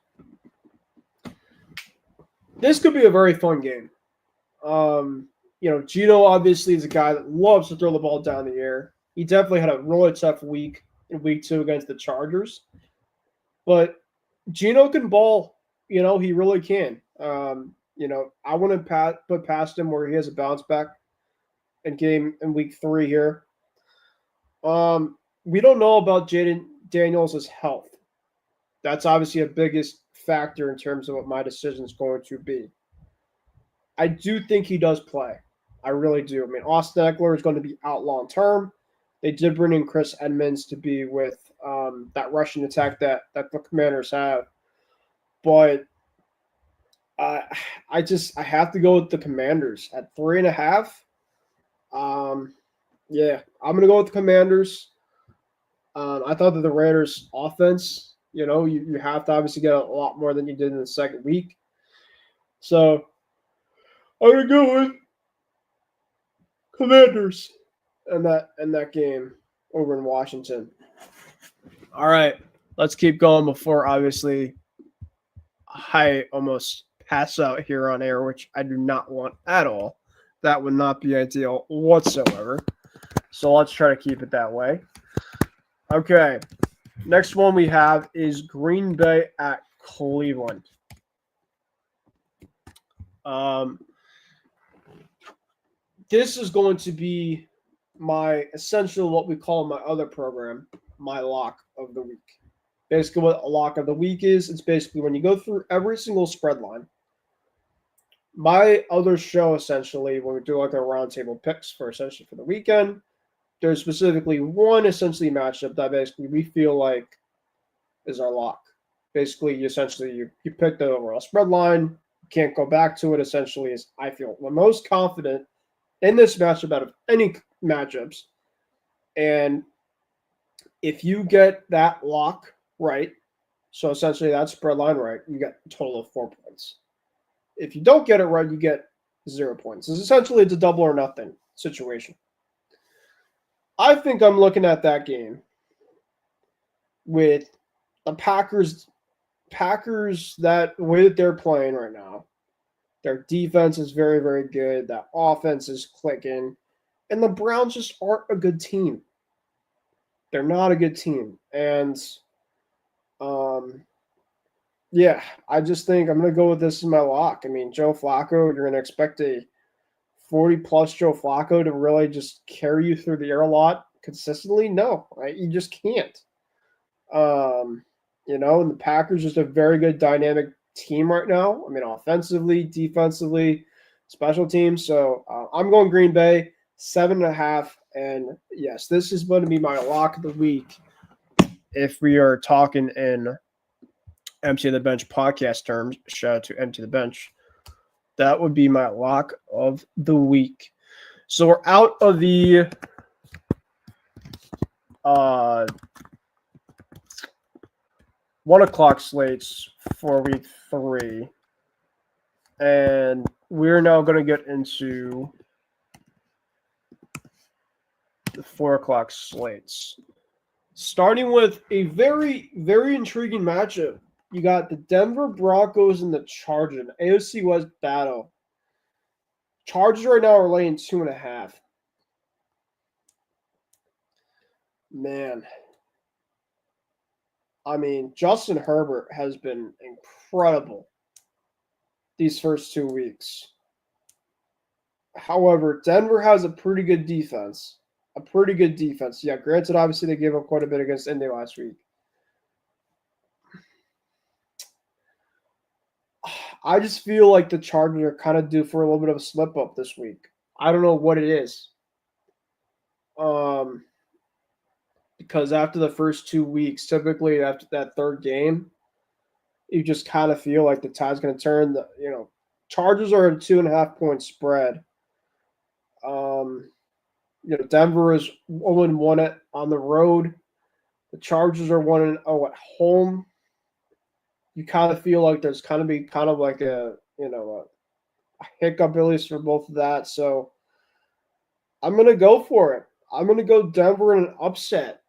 This could be a very fun game. Geno obviously is a guy that loves to throw the ball down the air. He definitely had a really tough week in week 2 against the Chargers. But Geno can ball. He really can. I wouldn't put past him where he has a bounce back in week 3 here. We don't know about Jaden Daniels' health. That's obviously a biggest factor in terms of what my decision is going to be. I do think he does play. I really do. I mean, Austin Eckler is going to be out long term. They did bring in Chris Edmonds to be with that rushing attack that the Commanders have. But I have to go with the Commanders at 3.5. Yeah, I'm going to go with the Commanders. I thought that the Raiders' offense, you have to obviously get a lot more than you did in the second week. So I'm going to go with Commanders in that game over in Washington. All right, let's keep going before obviously I almost pass out here on air, which I do not want at all. That would not be ideal whatsoever. So let's try to keep it that way. Okay, next one we have is Green Bay at Cleveland. This is going to be my essentially what we call my other program, my lock of the week. Basically, what a lock of the week is, it's basically when you go through every single spread line. My other show, essentially, when we do like a roundtable picks for the weekend, there's specifically one essentially matchup that basically we feel like is our lock. Basically, you pick the overall spread line, you can't go back to it. Essentially, is I feel the most confident in this matchup out of any matchups, and if you get that lock right, so essentially that spread line right, you get a total of 4 points. If you don't get it right, you get 0 points. It's essentially a double or nothing situation. I think I'm looking at that game with the Packers that the way that they're playing right now. Their defense is very, very good. That offense is clicking. And the Browns just aren't a good team. They're not a good team. And, yeah, I just think I'm going to go with this as my lock. I mean, Joe Flacco, you're going to expect a 40-plus Joe Flacco to really just carry you through the air a lot consistently? No, right? You just can't. And the Packers just a very good dynamic team right now. I mean, offensively, defensively, special teams. So I'm going Green Bay, 7.5. And yes, this is going to be my lock of the week if we are talking in Empty the Bench podcast terms. Shout out to Empty the Bench. That would be my lock of the week. So we're out of the 1 o'clock slates for week 3. And we're now going to get into the 4 o'clock slates. Starting with a very, very intriguing matchup. You got the Denver Broncos and the Chargers, an AFC West battle. Chargers right now are laying 2.5. Man. I mean, Justin Herbert has been incredible these first 2 weeks. However, Denver has a pretty good defense. Yeah, granted, obviously, they gave up quite a bit against Indy last week. I just feel like the Chargers are kind of due for a little bit of a slip-up this week. I don't know what it is. Because after the first 2 weeks, typically after that third game, you just kind of feel like the tide's going to turn. Chargers are a 2.5-point spread. Denver is 0-1 on the road. The Chargers are 1-0 at home. You kind of feel like there's kind of be kind of like a hiccup at least for both of that. So I'm going to go for it. I'm going to go Denver in an upset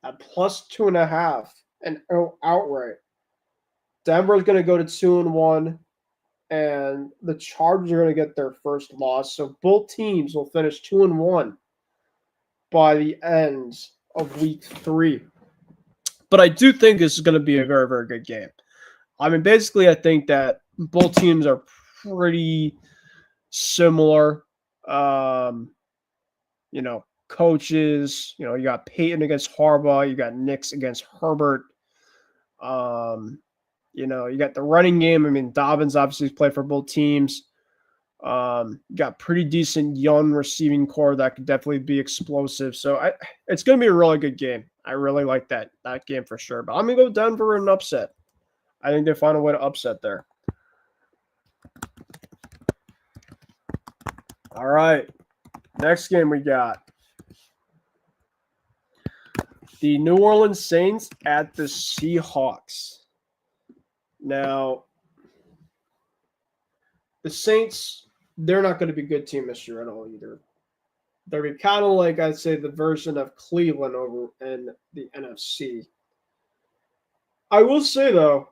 at plus 2.5 and outright. Denver is going to go to 2-1, and the Chargers are going to get their first loss. So both teams will finish 2-1 by the end of week 3. But I do think this is going to be a very, very good game. I mean, basically, I think that both teams are pretty similar. Coaches, you got Peyton against Harbaugh, you got Nix against Herbert. You got the running game. I mean, Dobbins obviously played for both teams. Got pretty decent young receiving core that could definitely be explosive. So it's going to be a really good game. I really like that game for sure. But I'm going to go Denver in an upset. I think they find a way to upset there. All right. Next game we got the New Orleans Saints at the Seahawks. Now, the Saints, they're not going to be a good team this year at all either. They're kind of like, I'd say, the version of Cleveland over in the NFC. I will say, though,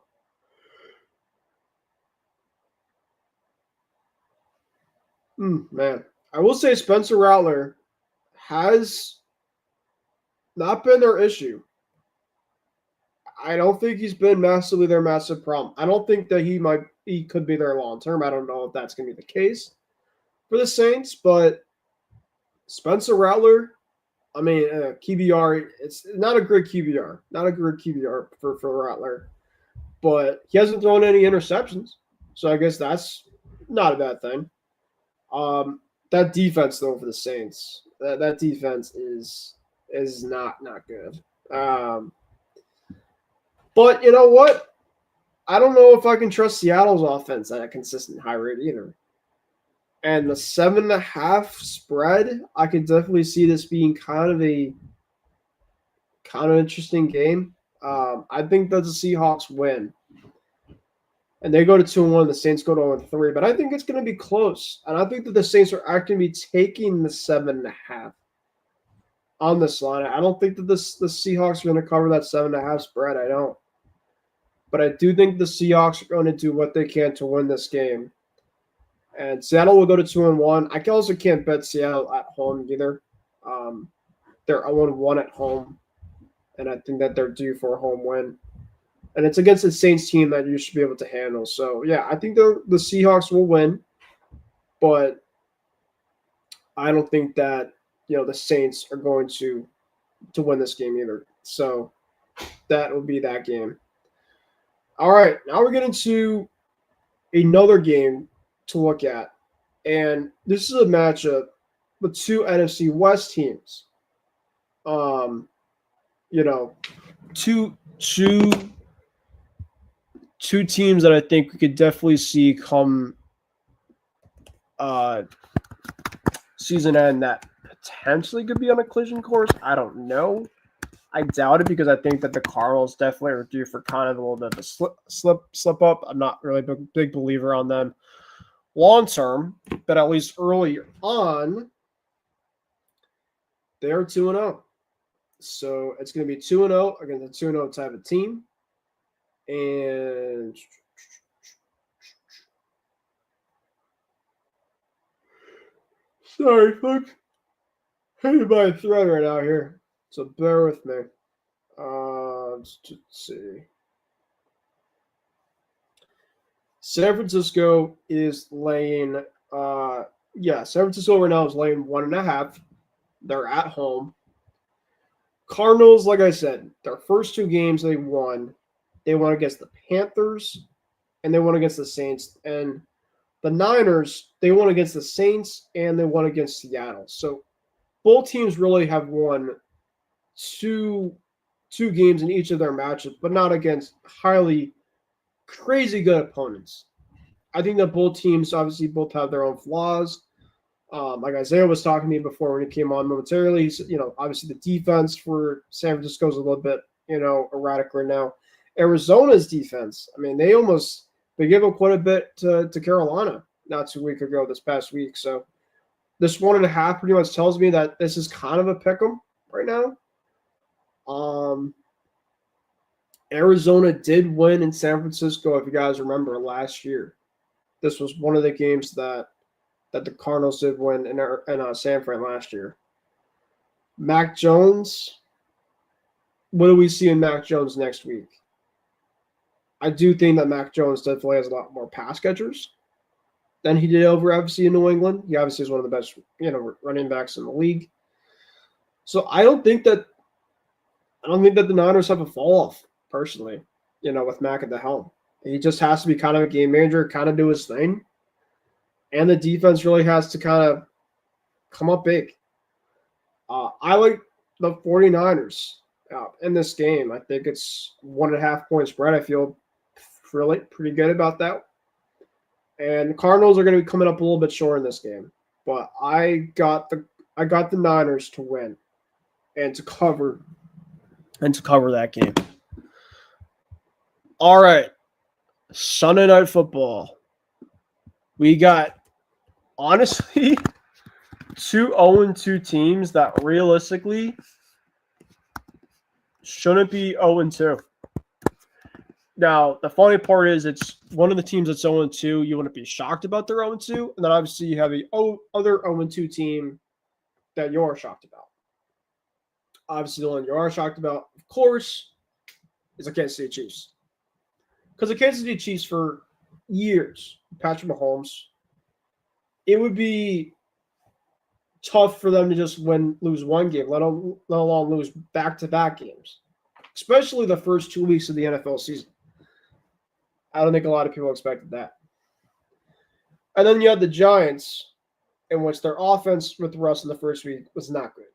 I will say Spencer Rattler has not been their issue. I don't think he's been massively their massive problem. I don't think that he could be there long term. I don't know if that's going to be the case for the Saints, but Spencer Rattler, I mean, QBR, it's not a good QBR. Not a good QBR for Rattler. But he hasn't thrown any interceptions. So I guess that's not a bad thing. That defense, though, for the Saints, that defense is not good. But you know what? I don't know if I can trust Seattle's offense at a consistent high rate either. And the 7.5 spread, I could definitely see this being kind of interesting game. I think that the Seahawks win. And they go to 2-1, the Saints go to 0-3. But I think it's going to be close. And I think that the Saints are actually going to be taking the 7.5 on this line. I don't think that the Seahawks are going to cover that 7.5 spread. I don't. But I do think the Seahawks are going to do what they can to win this game. And Seattle will go to 2-1. I also can't bet Seattle at home either. They're 0-1 at home. And I think that they're due for a home win. And it's against the Saints team that you should be able to handle. So, yeah, I think the Seahawks will win. But I don't think that, the Saints are going to win this game either. So that will be that game. All right, now we're getting to another game to look at. And this is a matchup with two NFC West teams. Two teams that I think we could definitely see come season end that potentially could be on a collision course. I don't know. I doubt it because I think that the Cardinals definitely are due for kind of a little bit of a slip up. I'm not really a big believer on them long term, but at least early on, they're 2-0. So it's going to be 2-0 against a 2-0 type of team. And sorry, folks. I'm by a thread right out here. So bear with me. Let's see. San Francisco is laying San Francisco right now is laying 1.5. They're at home. Cardinals, like I said, their first two games they won. They won against the Panthers and they won against the Saints. And the Niners, they won against the Saints and they won against Seattle. So both teams really have won two games in each of their matchups, but not against highly crazy good opponents. I think that both teams obviously both have their own flaws. Like Isaiah was talking to me before when he came on momentarily, obviously the defense for San Francisco is a little bit, erratic right now. Arizona's defense, I mean, they gave up quite a bit to Carolina not 2 weeks ago this past week. So this 1.5 pretty much tells me that this is kind of a pick'em right now. Arizona did win in San Francisco, if you guys remember, last year. This was one of the games that the Cardinals did win in San Fran last year. Mac Jones, what do we see in Mac Jones next week? I do think that Mac Jones definitely has a lot more pass catchers than he did over, obviously, in New England. He obviously is one of the best, running backs in the league. So I don't think that the Niners have a fall off, personally, with Mac at the helm. He just has to be kind of a game manager, kind of do his thing. And the defense really has to kind of come up big. I like the 49ers in this game. I think it's 1.5 point spread. I feel really pretty good about that. And the Cardinals are going to be coming up a little bit short in this game. But I got the Niners to win and to cover that game. All right. Sunday Night Football. We got, honestly, 2 0-2 teams that realistically shouldn't be 0-2. Now, the funny part is it's one of the teams that's 0-2. You wouldn't be shocked about their 0-2. And then obviously you have the other 0-2 team that you're shocked about. Obviously, the one you are shocked about, of course, is the Kansas City Chiefs. Because the Kansas City Chiefs for years, Patrick Mahomes, it would be tough for them to just lose one game, let alone lose back-to-back games, especially the first 2 weeks of the NFL season. I don't think a lot of people expected that. And then you had the Giants, in which their offense with Russ in the first week was not good.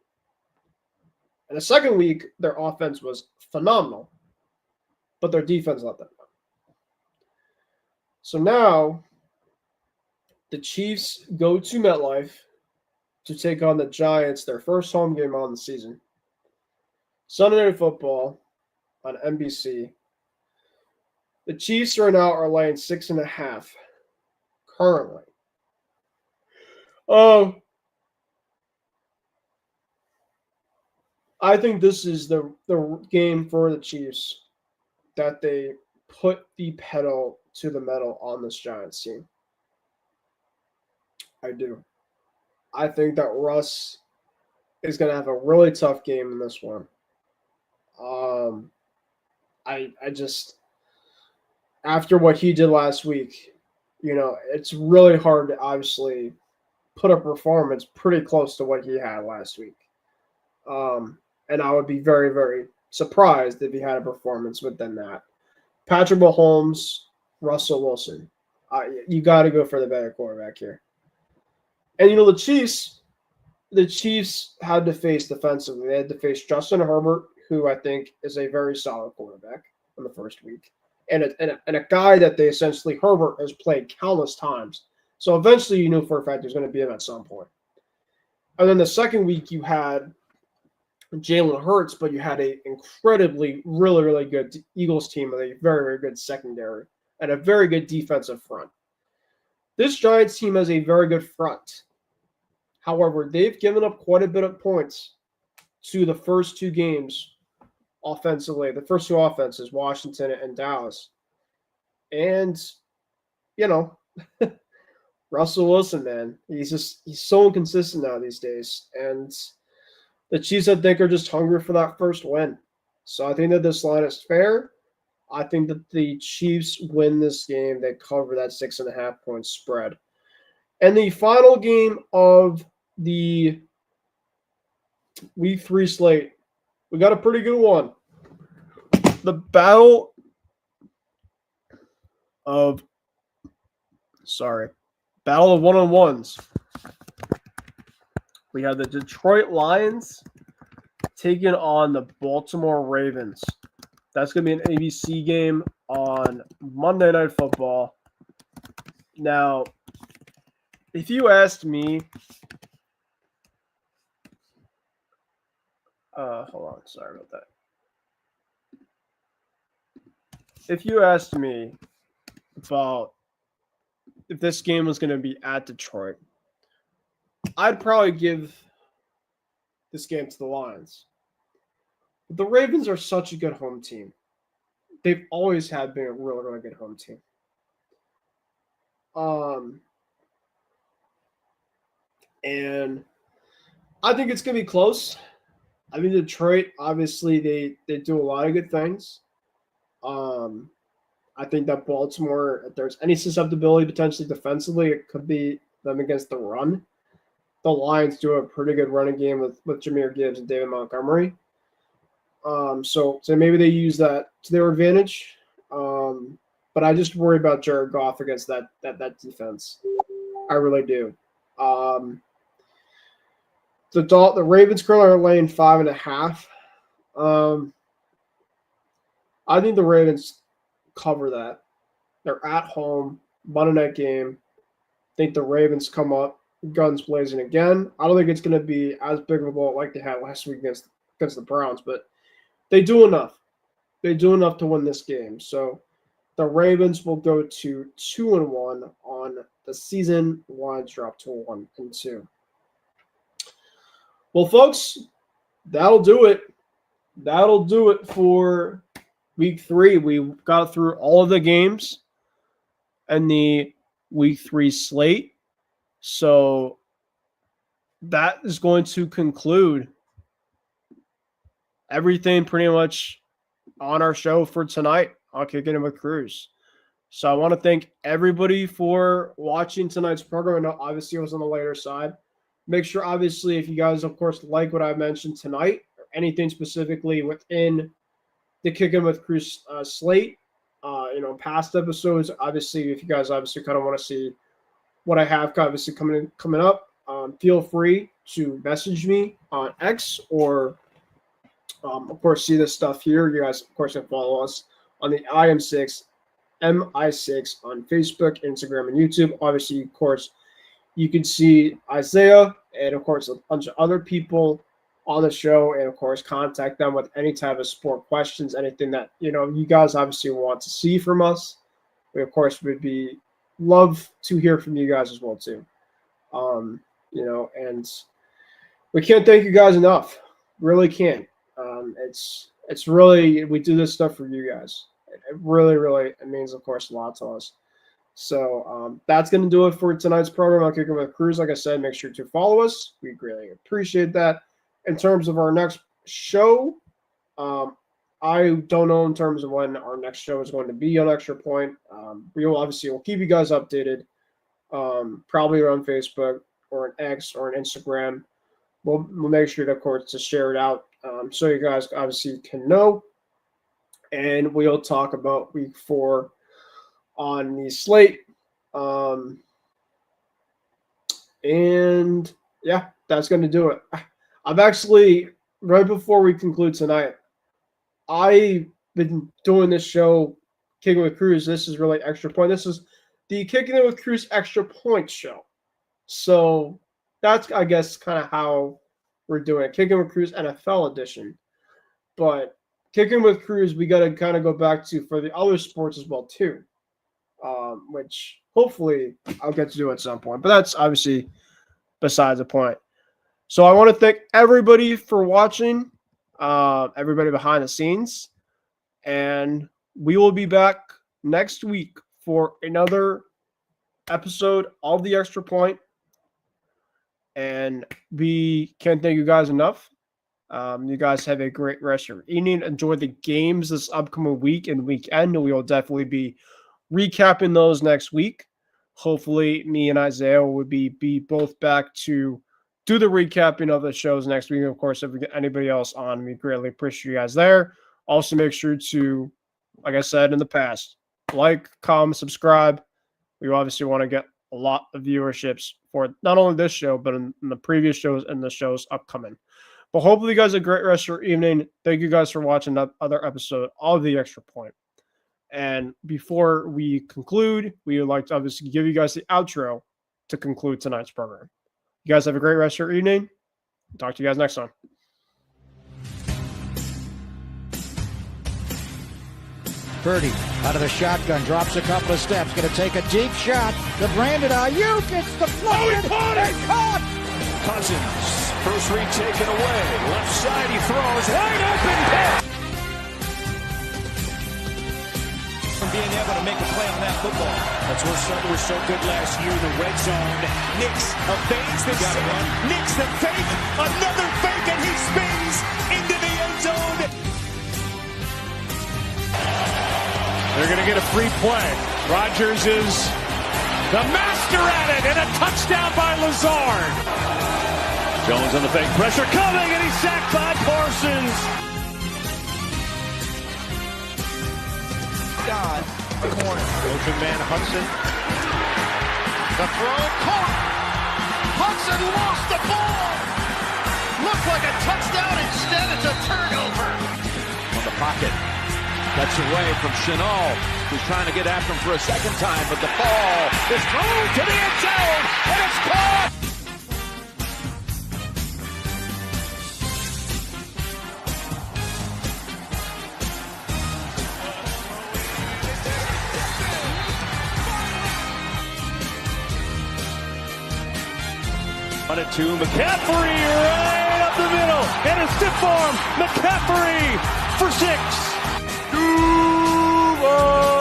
And the second week, their offense was phenomenal, but their defense let them down. So now, the Chiefs go to MetLife to take on the Giants, their first home game on the season. Sunday Night Football on NBC. The Chiefs right now are laying 6.5 currently. I think this is the game for the Chiefs that they put the pedal to the metal on this Giants team. I do. I think that Russ is going to have a really tough game in this one. I just, after what he did last week, it's really hard to obviously put a performance pretty close to what he had last week. And I would be very, very surprised if he had a performance within that. Patrick Mahomes, Russell Wilson. You got to go for the better quarterback here. And, the Chiefs had to face defensively. They had to face Justin Herbert, who I think is a very solid quarterback in the first week. And a guy that they essentially, Herbert, has played countless times. So eventually you knew for a fact there's going to be him at some point. And then the second week you had Jalen Hurts, but you had an incredibly, really, really good Eagles team with a very, very good secondary and a very good defensive front. This Giants team has a very good front. However, they've given up quite a bit of points to the first 2 games offensively. The first 2 offenses, Washington and Dallas. And, Russell Wilson, man, he's so inconsistent now these days. And the Chiefs, I think, are just hungry for that first win. So I think that this line is fair. I think that the Chiefs win this game. They cover that 6.5 point spread. And the final game of the Week 3 slate, we got a pretty good one. The battle of one-on-ones. We have the Detroit Lions taking on the Baltimore Ravens. That's going to be an ABC game on Monday Night Football. Now, if you asked me, hold on, sorry about that. If you asked me about if this game was going to be at Detroit, I'd probably give this game to the Lions. But the Ravens are such a good home team. They've always been a really, really good home team. And I think it's going to be close. I mean, Detroit, obviously, they do a lot of good things. I think that Baltimore, if there's any susceptibility potentially defensively, it could be them against the run. The Lions do a pretty good running game with Jahmyr Gibbs and David Montgomery. So maybe they use that to their advantage. But I just worry about Jared Goff against that defense. I really do. The Ravens currently are laying 5.5. I think the Ravens cover that. They're at home, Monday night game. I think the Ravens come up guns blazing again. I don't think it's going to be as big of a blow like they had last week against the Browns, but they do enough. They do enough to win this game. So the Ravens will go to 2-1 on the season. Lions drop to 1-2. Well, folks, that'll do it. That'll do it for week 3. We got through all of the games and the week 3 slate. So that is going to conclude everything pretty much on our show for tonight on Kicking It with Cruz. So I want to thank everybody for watching tonight's program. I know obviously it was on the later side. Make sure, obviously, if you guys, of course, like what I mentioned tonight, or anything specifically within the Kicking with Cruz slate, past episodes, obviously, if you guys obviously kind of want to see what I have obviously coming up, feel free to message me on X or, of course, see this stuff here. You guys, of course, can follow us on the MI6 on Facebook, Instagram, and YouTube. Obviously, of course, you can see Isaiah and, of course, a bunch of other people on the show, and, of course, contact them with any type of sport questions, anything that, you guys obviously want to see from us. We, of course, would love to hear from you guys as well, too. And we can't thank you guys enough. Really can't. It's really, we do this stuff for you guys. It really, really, it means, of course, a lot to us. So that's going to do it for tonight's program on Kicking with Cruz. Like I said, make sure to follow us. We greatly appreciate that. In terms of our next show, I don't know in terms of when our next show is going to be on Extra Point. We'll keep you guys updated, probably on Facebook or an X or an Instagram. We'll make sure, of course, to share it out so you guys obviously can know. And we'll talk about week 4 on the slate. And yeah, that's going to do it. I've actually, right before we conclude tonight, I've been doing this show, Kicking with Cruz. This is really Extra Point. This is the Kicking It with Cruz Extra Point show. So that's, I guess, kind of how we're doing it. Kicking with Cruz NFL edition. But Kicking with Cruz, we got to kind of go back to for the other sports as well, too. Which hopefully I'll get to do at some point. But that's obviously besides the point. So I want to thank everybody for watching, everybody behind the scenes. And we will be back next week for another episode of the Extra Point. And we can't thank you guys enough. You guys have a great rest of your evening. Enjoy the games this upcoming week and weekend. We will definitely be recapping those next week. Hopefully, me and Isaiah would be both back to do the recapping of the shows next week. Of course, if we get anybody else on, we greatly appreciate you guys there. Also, make sure to, like I said in the past, like, comment, subscribe. We obviously want to get a lot of viewerships for not only this show, but in the previous shows and the shows upcoming. But hopefully you guys have a great rest of your evening. Thank you guys for watching that other episode of The Extra Point. And before we conclude, we would like to obviously give you guys the outro to conclude tonight's program. You guys have a great rest of your evening. Talk to you guys next time. Purdy out of the shotgun, drops a couple of steps, going to take a deep shot. The Brandon Ayuk, it's deflected. He caught it! Caught! Cousins, first read taken away. Left side, he throws. Wide open pick. From being able to make a play on that football. That's where we're so good last year. The red zone. Nix evades the run. Nix the fake. Another fake, and he spins into the end zone. They're going to get a free play. Rodgers is the master at it, and a touchdown by Lazard. Jones on the fake, pressure coming, and he's sacked by Parsons. God, corner. Open man Hudson. The throw caught. Hudson lost the ball. Looked like a touchdown. Instead, it's a turnover. On the pocket. Cuts away from Chenal, who's trying to get after him for a second time, but the ball is thrown to the end zone, and it's caught! On it to McCaffrey right up the middle, and a stiff arm. McCaffrey for 6. Duval.